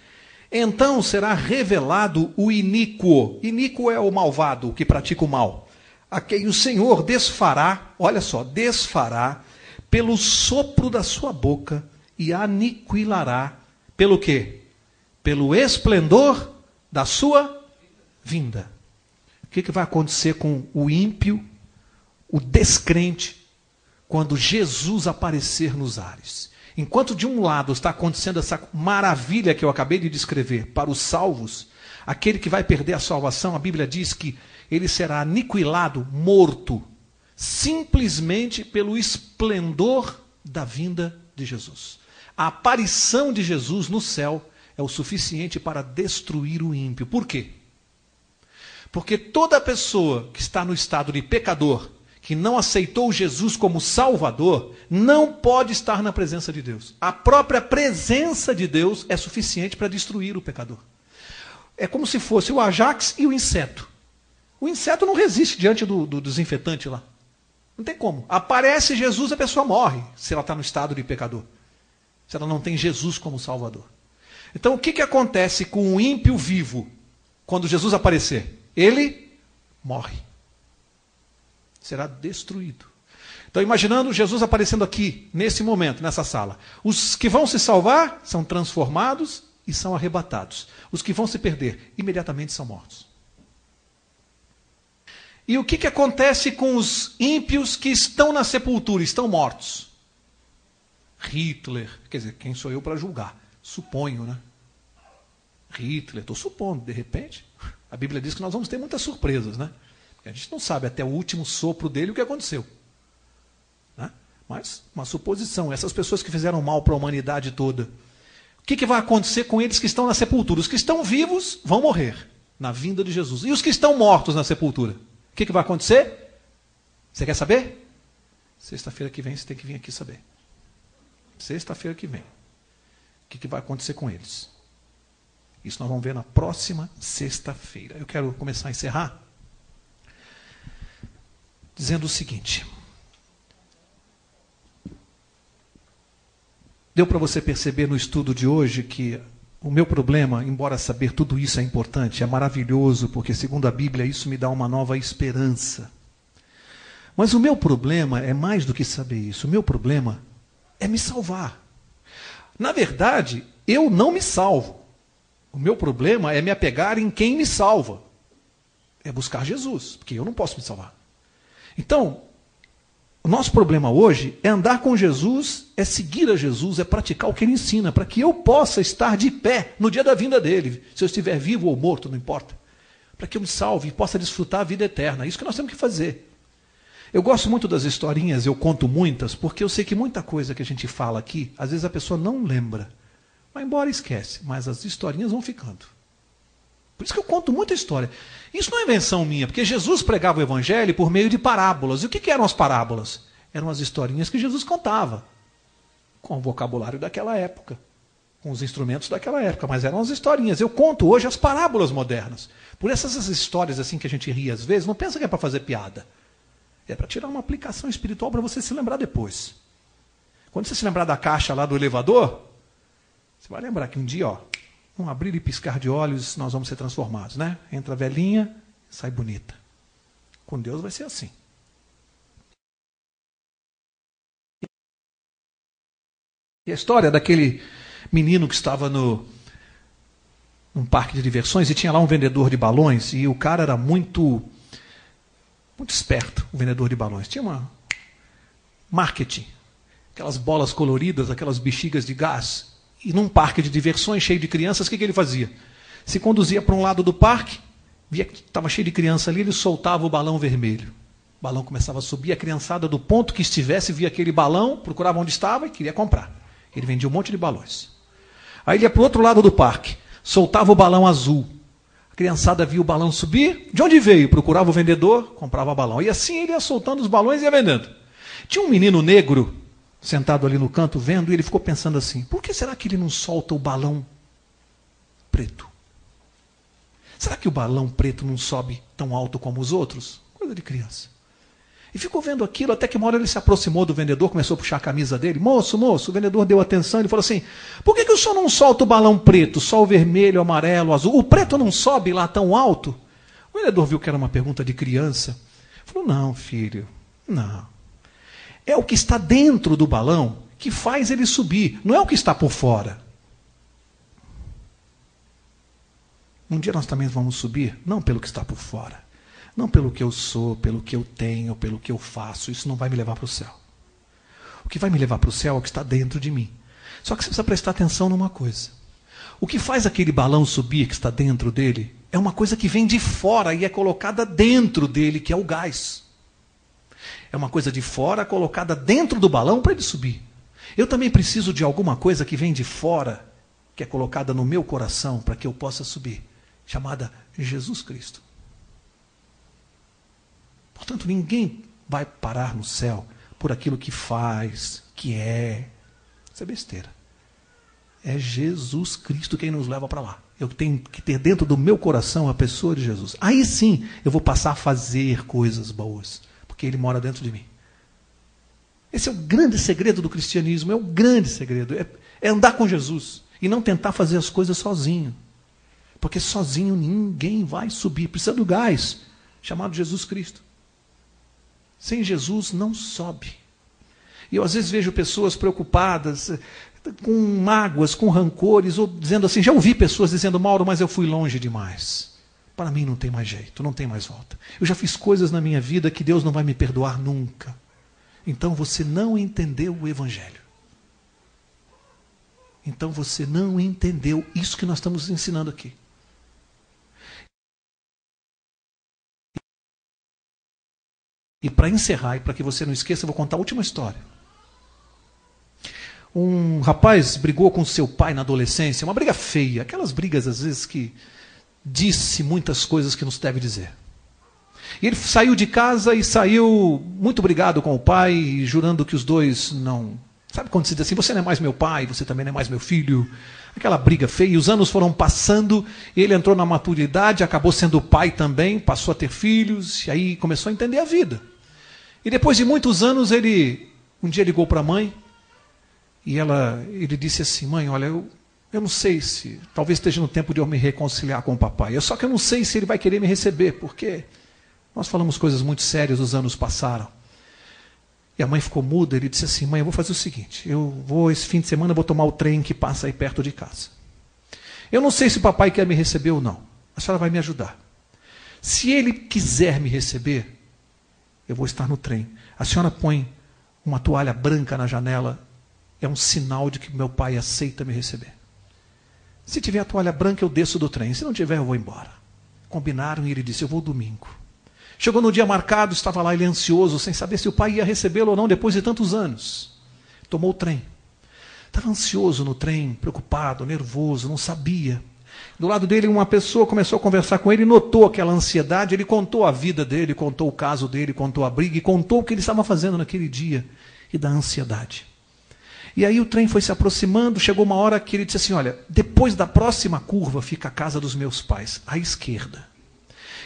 Speaker 2: Então será revelado o iníquo. Iníquo é o malvado, o que pratica o mal. A quem o Senhor desfará, olha só, desfará pelo sopro da sua boca e aniquilará pelo quê? Pelo esplendor da sua vinda. O que vai acontecer com o ímpio, o descrente, quando Jesus aparecer nos ares? Enquanto de um lado está acontecendo essa maravilha que eu acabei de descrever para os salvos, aquele que vai perder a salvação, a Bíblia diz que ele será aniquilado, morto, simplesmente pelo esplendor da vinda de Jesus. A aparição de Jesus no céu é o suficiente para destruir o ímpio. Por quê? Porque toda pessoa que está no estado de pecador, que não aceitou Jesus como Salvador, não pode estar na presença de Deus. A própria presença de Deus é suficiente para destruir o pecador. É como se fosse o Ajax e o inseto. O inseto não resiste diante do desinfetante lá. Não tem como. Aparece Jesus, a pessoa morre, se ela está no estado de pecador. Se ela não tem Jesus como Salvador. Então o que acontece com o ímpio vivo quando Jesus aparecer? Ele morre. Será destruído. Então, imaginando Jesus aparecendo aqui, nesse momento, nessa sala. Os que vão se salvar são transformados e são arrebatados. Os que vão se perder, imediatamente são mortos. E o que acontece com os ímpios que estão na sepultura, estão mortos? Hitler, quer dizer, quem sou eu para julgar? Suponho, né? Hitler, estou supondo, de repente. A Bíblia diz que nós vamos ter muitas surpresas, né? A gente não sabe até o último sopro dele o que aconteceu. Né? Mas, uma suposição, essas pessoas que fizeram mal para a humanidade toda, o que vai acontecer com eles que estão na sepultura? Os que estão vivos vão morrer na vinda de Jesus. E os que estão mortos na sepultura? O que vai acontecer? Você quer saber? Sexta-feira que vem você tem que vir aqui saber. Sexta-feira que vem. O que vai acontecer com eles? Isso nós vamos ver na próxima sexta-feira. Eu quero começar a encerrar dizendo o seguinte. Deu para você perceber no estudo de hoje que o meu problema, embora saber tudo isso é importante, é maravilhoso, porque segundo a Bíblia isso me dá uma nova esperança. Mas o meu problema é mais do que saber isso. O meu problema é me salvar. Na verdade, eu não me salvo. O meu problema é me apegar em quem me salva. É buscar Jesus, porque eu não posso me salvar. Então, o nosso problema hoje é andar com Jesus, é seguir a Jesus, é praticar o que Ele ensina, para que eu possa estar de pé no dia da vinda dEle, se eu estiver vivo ou morto, não importa. Para que eu me salve e possa desfrutar a vida eterna. É isso que nós temos que fazer. Eu gosto muito das historinhas, eu conto muitas, porque eu sei que muita coisa que a gente fala aqui, às vezes a pessoa não lembra. Vai embora e esquece, mas as historinhas vão ficando. Por isso que eu conto muita história. Isso não é invenção minha, porque Jesus pregava o evangelho por meio de parábolas. E o que eram as parábolas? Eram as historinhas que Jesus contava, com o vocabulário daquela época, com os instrumentos daquela época, mas eram as historinhas. Eu conto hoje as parábolas modernas. Por essas histórias assim que a gente ri às vezes, não pensa que é para fazer piada. É para tirar uma aplicação espiritual para você se lembrar depois. Quando você se lembrar da caixa lá do elevador, você vai lembrar que um dia, um abrir e piscar de olhos, nós vamos ser transformados, né? Entra a velhinha, sai bonita. Com Deus vai ser assim. E a história daquele menino que estava num parque de diversões e tinha lá um vendedor de balões e o cara era muito esperto, o vendedor de balões. Tinha uma marketing, aquelas bolas coloridas, aquelas bexigas de gás. E num parque de diversões cheio de crianças, o que ele fazia? Se conduzia para um lado do parque, via que estava cheio de criança ali, ele soltava o balão vermelho. O balão começava a subir, a criançada do ponto que estivesse via aquele balão, procurava onde estava e queria comprar. Ele vendia um monte de balões. Aí ele ia para o outro lado do parque, soltava o balão azul. A criançada via o balão subir, de onde veio? Procurava o vendedor, comprava o balão. E assim ele ia soltando os balões e ia vendendo. Tinha um menino negro sentado ali no canto vendo, e ele ficou pensando assim, por que será que ele não solta o balão preto? Será que o balão preto não sobe tão alto como os outros? Coisa de criança. E ficou vendo aquilo, até que uma hora ele se aproximou do vendedor, começou a puxar a camisa dele. Moço, o vendedor deu atenção, ele falou assim, por que o senhor não solta o balão preto, só o vermelho, amarelo, azul? O preto não sobe lá tão alto? O vendedor viu que era uma pergunta de criança. Falou, não, filho, não. É o que está dentro do balão que faz ele subir, não é o que está por fora. Um dia nós também vamos subir, não pelo que está por fora, não pelo que eu sou, pelo que eu tenho, pelo que eu faço. Isso não vai me levar para o céu. O que vai me levar para o céu é o que está dentro de mim. Só que você precisa prestar atenção numa coisa. O que faz aquele balão subir que está dentro dele é uma coisa que vem de fora e é colocada dentro dele, que é o gás. É uma coisa de fora colocada dentro do balão para ele subir. Eu também preciso de alguma coisa que vem de fora, que é colocada no meu coração para que eu possa subir, chamada Jesus Cristo. Portanto, ninguém vai parar no céu por aquilo que faz, que é. Isso é besteira. É Jesus Cristo quem nos leva para lá. Eu tenho que ter dentro do meu coração a pessoa de Jesus. Aí sim eu vou passar a fazer coisas boas, porque Ele mora dentro de mim. Esse é o grande segredo do cristianismo, é o grande segredo. É andar com Jesus e não tentar fazer as coisas sozinho. Porque sozinho ninguém vai subir. Precisa do gás, chamado Jesus Cristo. Sem Jesus não sobe. E eu às vezes vejo pessoas preocupadas, com mágoas, com rancores, ou dizendo assim, já ouvi pessoas dizendo, Mauro, mas eu fui longe demais. Para mim não tem mais jeito, não tem mais volta. Eu já fiz coisas na minha vida que Deus não vai me perdoar nunca. Então você não entendeu o Evangelho. Então você não entendeu isso que nós estamos ensinando aqui. E para encerrar, e para que você não esqueça, eu vou contar a última história. Um rapaz brigou com seu pai na adolescência, uma briga feia, aquelas brigas às vezes que disse muitas coisas que não se deve dizer. E ele saiu de casa e saiu muito brigado com o pai, jurando que os dois não... Sabe quando se diz assim, você não é mais meu pai, você também não é mais meu filho? Aquela briga feia, e os anos foram passando, ele entrou na maturidade, acabou sendo pai também, passou a ter filhos, e aí começou a entender a vida. E depois de muitos anos, ele um dia ligou para a mãe, e ele disse assim, mãe, olha, eu não sei se, talvez esteja no tempo de eu me reconciliar com o papai, só que eu não sei se ele vai querer me receber, porque nós falamos coisas muito sérias, os anos passaram. E a mãe ficou muda, ele disse assim, mãe, eu vou fazer o seguinte, esse fim de semana, eu vou tomar o trem que passa aí perto de casa. Eu não sei se o papai quer me receber ou não, a senhora vai me ajudar. Se ele quiser me receber, eu vou estar no trem. A senhora põe uma toalha branca na janela, é um sinal de que meu pai aceita me receber. Se tiver a toalha branca, eu desço do trem. Se não tiver, eu vou embora. Combinaram e ele disse, eu vou domingo. Chegou no dia marcado, estava lá ele ansioso, sem saber se o pai ia recebê-lo ou não depois de tantos anos. Tomou o trem. Estava ansioso no trem, preocupado, nervoso, não sabia. Do lado dele, uma pessoa começou a conversar com ele, notou aquela ansiedade, ele contou a vida dele, contou o caso dele, contou a briga e contou o que ele estava fazendo naquele dia e da ansiedade. E aí o trem foi se aproximando, chegou uma hora que ele disse assim, olha, depois da próxima curva fica a casa dos meus pais, à esquerda.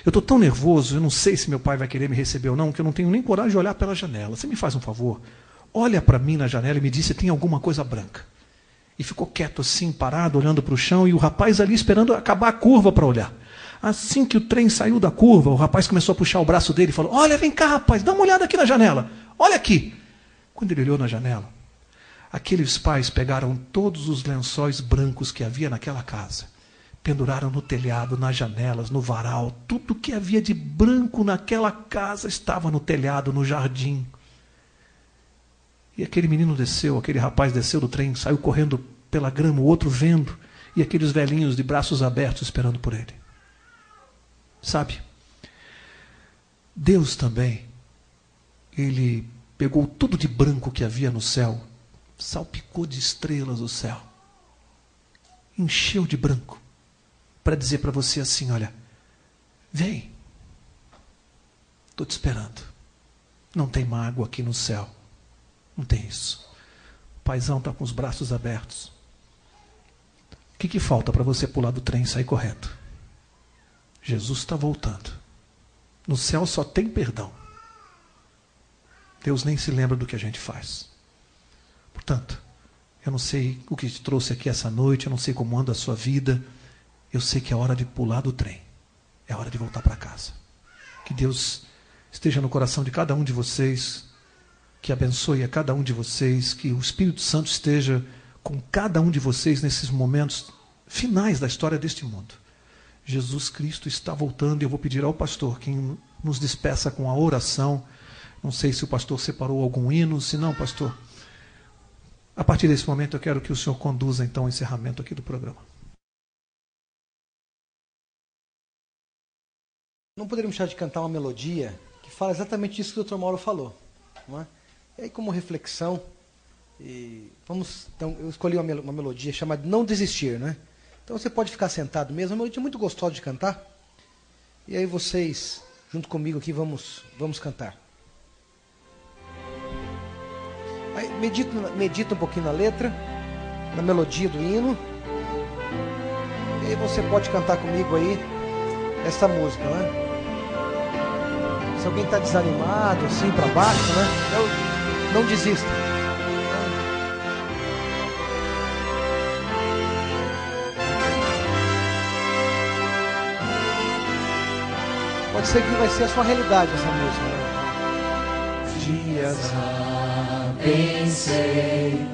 Speaker 2: Eu estou tão nervoso, eu não sei se meu pai vai querer me receber ou não, que eu não tenho nem coragem de olhar pela janela. Você me faz um favor? Olha para mim na janela e me diz se tem alguma coisa branca. E ficou quieto assim, parado, olhando para o chão, e o rapaz ali esperando acabar a curva para olhar. Assim que o trem saiu da curva, o rapaz começou a puxar o braço dele e falou, olha, vem cá, rapaz, dá uma olhada aqui na janela. Olha aqui. Quando ele olhou na janela, aqueles pais pegaram todos os lençóis brancos que havia naquela casa, penduraram no telhado, nas janelas, no varal, tudo que havia de branco naquela casa estava no telhado, no jardim. E aquele menino desceu, aquele rapaz desceu do trem, saiu correndo pela grama, o outro vendo, e aqueles velhinhos de braços abertos esperando por ele. Sabe? Deus também, Ele pegou tudo de branco que havia no céu, salpicou de estrelas o céu, encheu de branco, para dizer para você assim, olha, vem, estou te esperando, não tem mágoa aqui no céu, não tem isso, o paizão está com os braços abertos. O que falta para você pular do trem e sair correto? Jesus está voltando, no céu só tem perdão, Deus nem se lembra do que a gente faz. Portanto, eu não sei o que te trouxe aqui essa noite, eu não sei como anda a sua vida, eu sei que é hora de pular do trem, é hora de voltar para casa. Que Deus esteja no coração de cada um de vocês, que abençoe a cada um de vocês, que o Espírito Santo esteja com cada um de vocês nesses momentos finais da história deste mundo. Jesus Cristo está voltando e eu vou pedir ao pastor que nos despeça com a oração. Não sei se o pastor separou algum hino, se não, pastor, a partir desse momento eu quero que o senhor conduza então o encerramento aqui do programa.
Speaker 3: Não poderíamos deixar de cantar uma melodia que fala exatamente isso que o Dr. Mauro falou, não é? E aí, como reflexão, então, eu escolhi uma melodia chamada Não Desistir, né? Então você pode ficar sentado mesmo, é uma melodia muito gostosa de cantar. E aí vocês, junto comigo aqui, vamos cantar. Aí, medita um pouquinho na letra, na melodia do hino. E aí você pode cantar comigo aí essa música, né? Se alguém está desanimado, assim, para baixo, né? Não desista. Pode ser que vai ser a sua realidade essa música, né?
Speaker 1: Dias pensei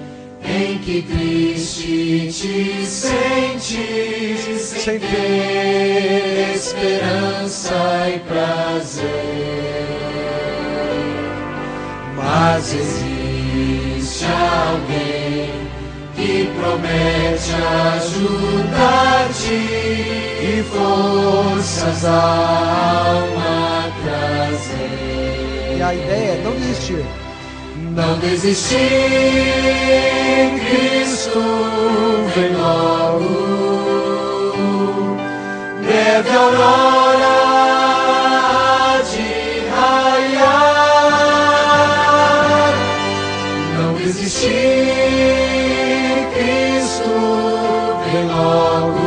Speaker 1: em que triste te sentes, sem ter esperança e prazer. Mas existe alguém que promete ajudar-te e forças à alma trazer.
Speaker 3: E a ideia é não desistir.
Speaker 1: Não desistir, Cristo vem logo. Breve aurora de raiar. Não desistir, Cristo vem logo.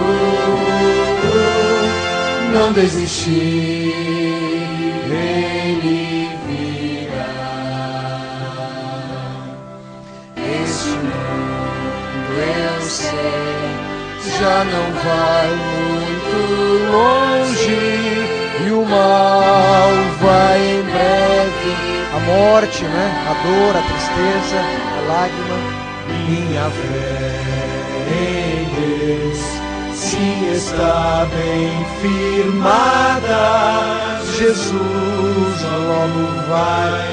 Speaker 1: Não desistir, Ele virá. Este mundo, eu sei, já não vai muito longe e o mal vai em breve.
Speaker 3: A morte, né? A dor, a tristeza, a lágrima.
Speaker 1: Minha fé em Deus se está bem firmada, Jesus logo vai.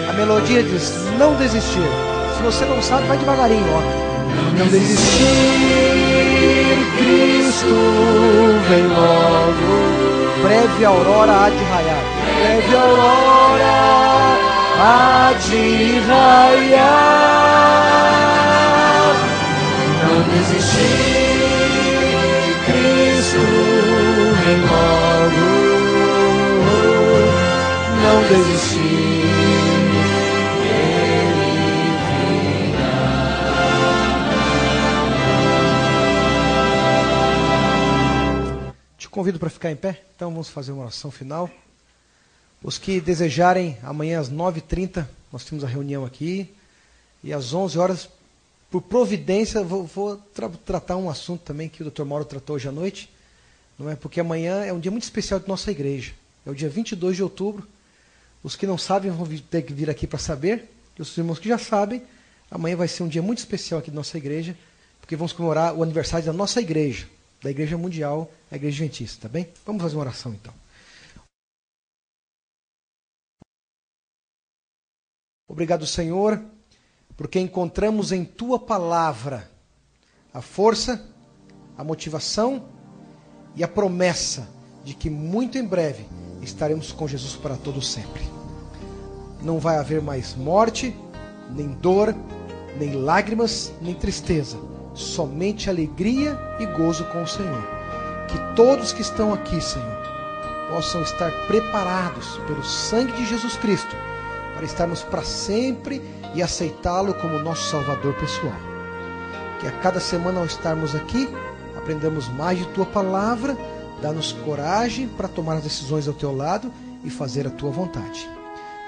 Speaker 3: A melodia diz, não desistir. Se você não sabe, vai devagarinho, ó.
Speaker 1: Não desistir, Cristo vem logo.
Speaker 3: Breve aurora há de raiar.
Speaker 1: Breve aurora há de raiar. Não desistir, Cristo vem logo. Não desistir, Ele virá.
Speaker 3: Te convido para ficar em pé. Então vamos fazer uma oração final. Os que desejarem, amanhã às 9h30, nós temos a reunião aqui. E às 11 horas, por providência, vou tratar um assunto também que o Dr. Mauro tratou hoje à noite. Não é? Porque amanhã é um dia muito especial de nossa igreja. É o dia 22 de outubro. Os que não sabem vão ter que vir aqui para saber. E os irmãos que já sabem, amanhã vai ser um dia muito especial aqui de nossa igreja. Porque vamos comemorar o aniversário da nossa igreja. Da Igreja Mundial, a Igreja Adventista, tá bem? Vamos fazer uma oração então. Obrigado, Senhor, porque encontramos em Tua Palavra a força, a motivação e a promessa de que muito em breve estaremos com Jesus para todo sempre. Não vai haver mais morte, nem dor, nem lágrimas, nem tristeza, somente alegria e gozo com o Senhor. Que todos que estão aqui, Senhor, possam estar preparados pelo sangue de Jesus Cristo para estarmos para sempre e aceitá-lo como nosso Salvador pessoal. Que a cada semana ao estarmos aqui, aprendamos mais de Tua Palavra, dá-nos coragem para tomar as decisões ao Teu lado e fazer a Tua vontade.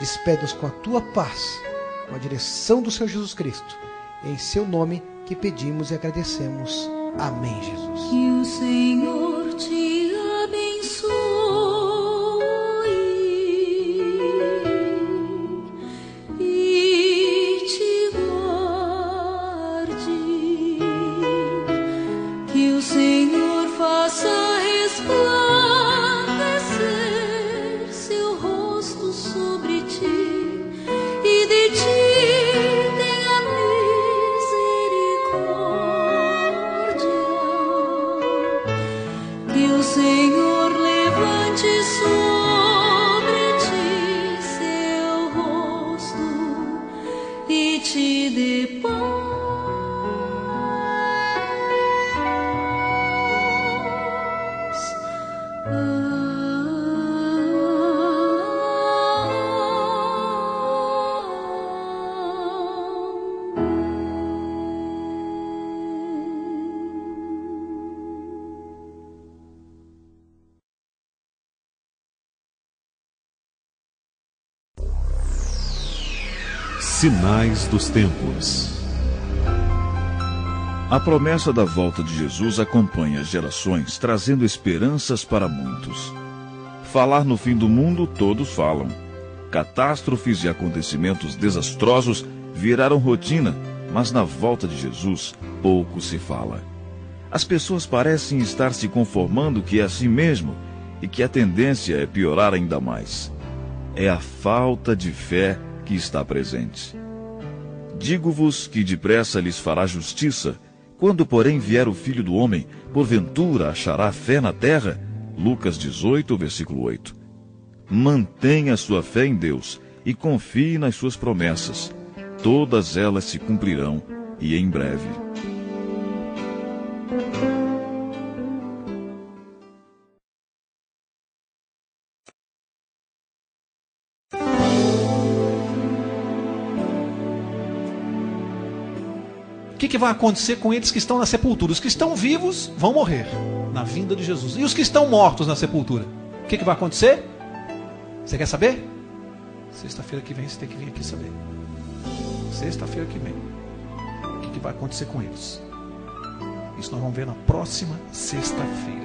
Speaker 3: Despede-nos com a tua paz, com a direção do Senhor Jesus Cristo. É em seu nome que pedimos e agradecemos. Amém, Jesus.
Speaker 4: Que o Senhor te abençoe e te guarde. Que o Senhor faça resplandecer seu rosto sobre ti e de ti tenha misericórdia. Que o Senhor levante sobre ti seu rosto e te dê paz.
Speaker 5: Sinais dos tempos.
Speaker 6: A promessa da volta de Jesus acompanha as gerações, trazendo esperanças para muitos. Falar no fim do mundo, todos falam. Catástrofes e acontecimentos desastrosos viraram rotina, mas na volta de Jesus, pouco se fala. As pessoas parecem estar se conformando que é assim mesmo e que a tendência é piorar ainda mais. É a falta de fé que está presente. Digo-vos que depressa lhes fará justiça. Quando, porém, vier o Filho do Homem, porventura achará fé na terra? Lucas 18, versículo 8. Mantenha sua fé em Deus e confie nas suas promessas. Todas elas se cumprirão e em breve.
Speaker 2: O que vai acontecer com eles que estão na sepultura? Os que estão vivos vão morrer na vinda de Jesus. E os que estão mortos na sepultura? O que vai acontecer? Você quer saber? Sexta-feira que vem você tem que vir aqui saber. Sexta-feira que vem. O que vai acontecer com eles? Isso nós vamos ver na próxima sexta-feira.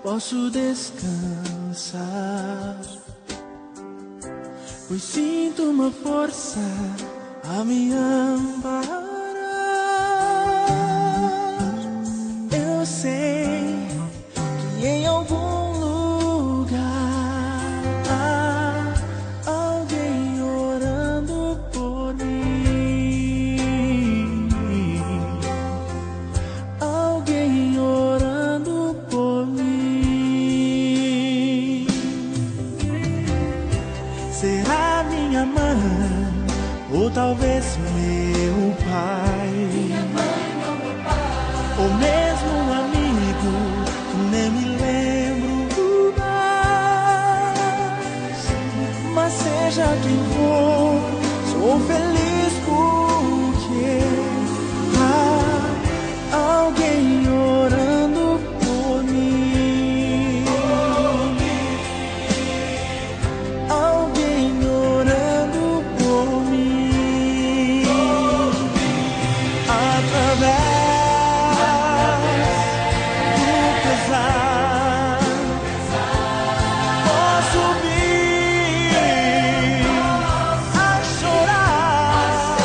Speaker 1: Posso descansar, pois sinto uma força a me amparar. Eu sei que em algum lugar há alguém orando por mim, alguém orando por mim. Será minha mãe, ou talvez meu pai, ou mesmo um amigo que nem me lembro mais. Mas seja quem for, sou feliz porque há alguém orando por mim. Alguém orando por mim. Através do pesar, posso vir a chorar.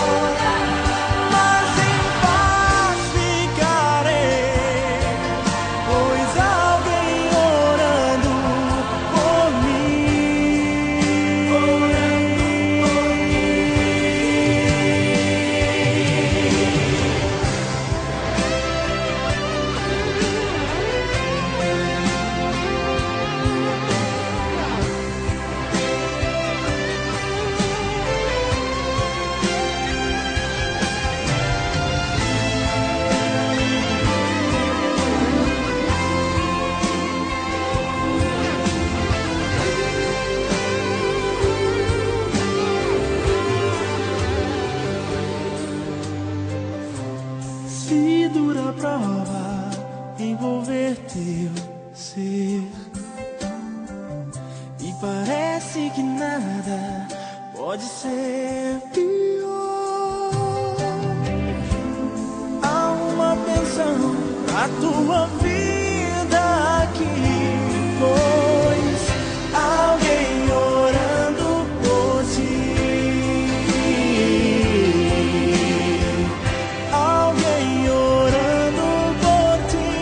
Speaker 1: parece que nada pode ser pior. Há uma pensão pra tua vida aqui, pois alguém orando por ti. Alguém orando por ti.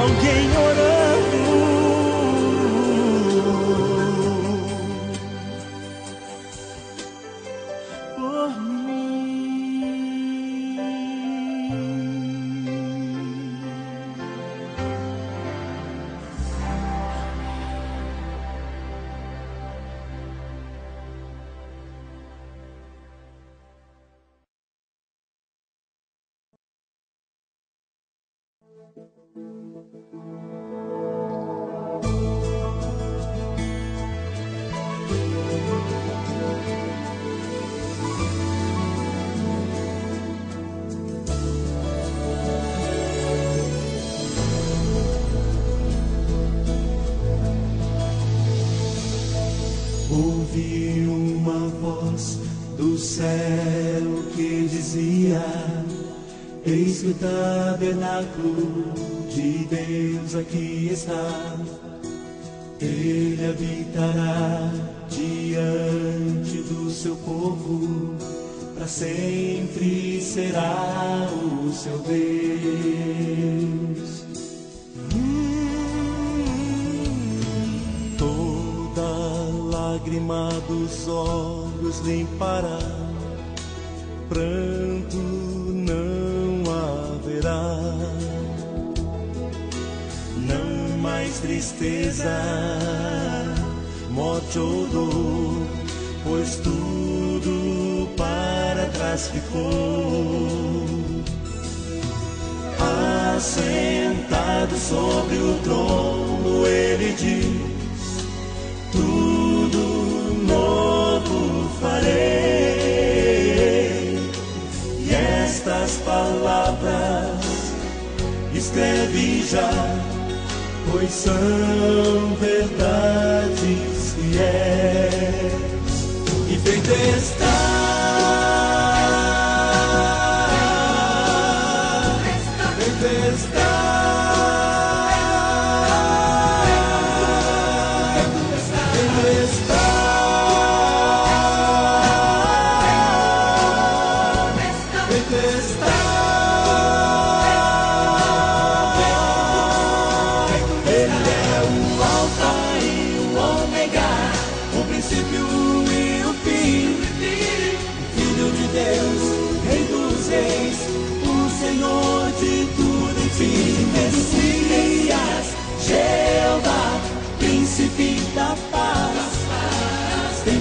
Speaker 1: Alguém orando por mim.
Speaker 7: Ouvi uma voz do céu que dizia: eis que o tabernáculo de Deus aqui está. Ele habitará diante do seu povo, para sempre será o seu Deus. Lágrima dos olhos limpará, pranto não haverá, não mais tristeza, morte ou dor, pois tudo para trás ficou. Assentado sobre o trono, ele diz: tudo novo farei. E estas palavras escreve já, pois são verdades fiéis. E feito está.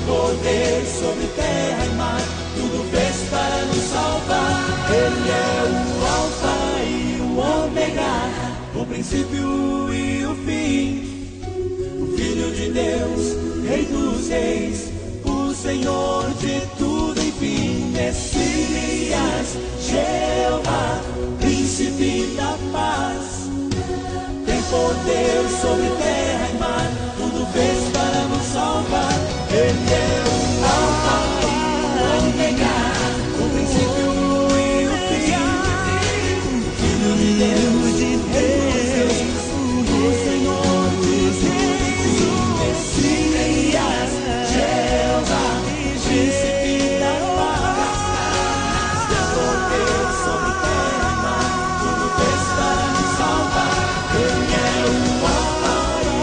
Speaker 7: Poder sobre terra e mar, tudo fez para nos salvar. Ele é o Alfa e o Ômega, o princípio e o fim, o Filho de Deus, Rei dos Reis, o Senhor de tudo, enfim. Messias, Jeová, príncipe da paz, tem poder sobre terra e mar, tudo fez para nos salvar. Ele é o Alfa e o Ômega, o princípio e o fim, o Filho de Deus, de Reis, o Senhor de tudo, Messias, Jeová, príncipe da paz, tem poder sobre terra e mar, tudo fez para nos salvar. Ele é o Alfa e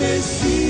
Speaker 7: Messias.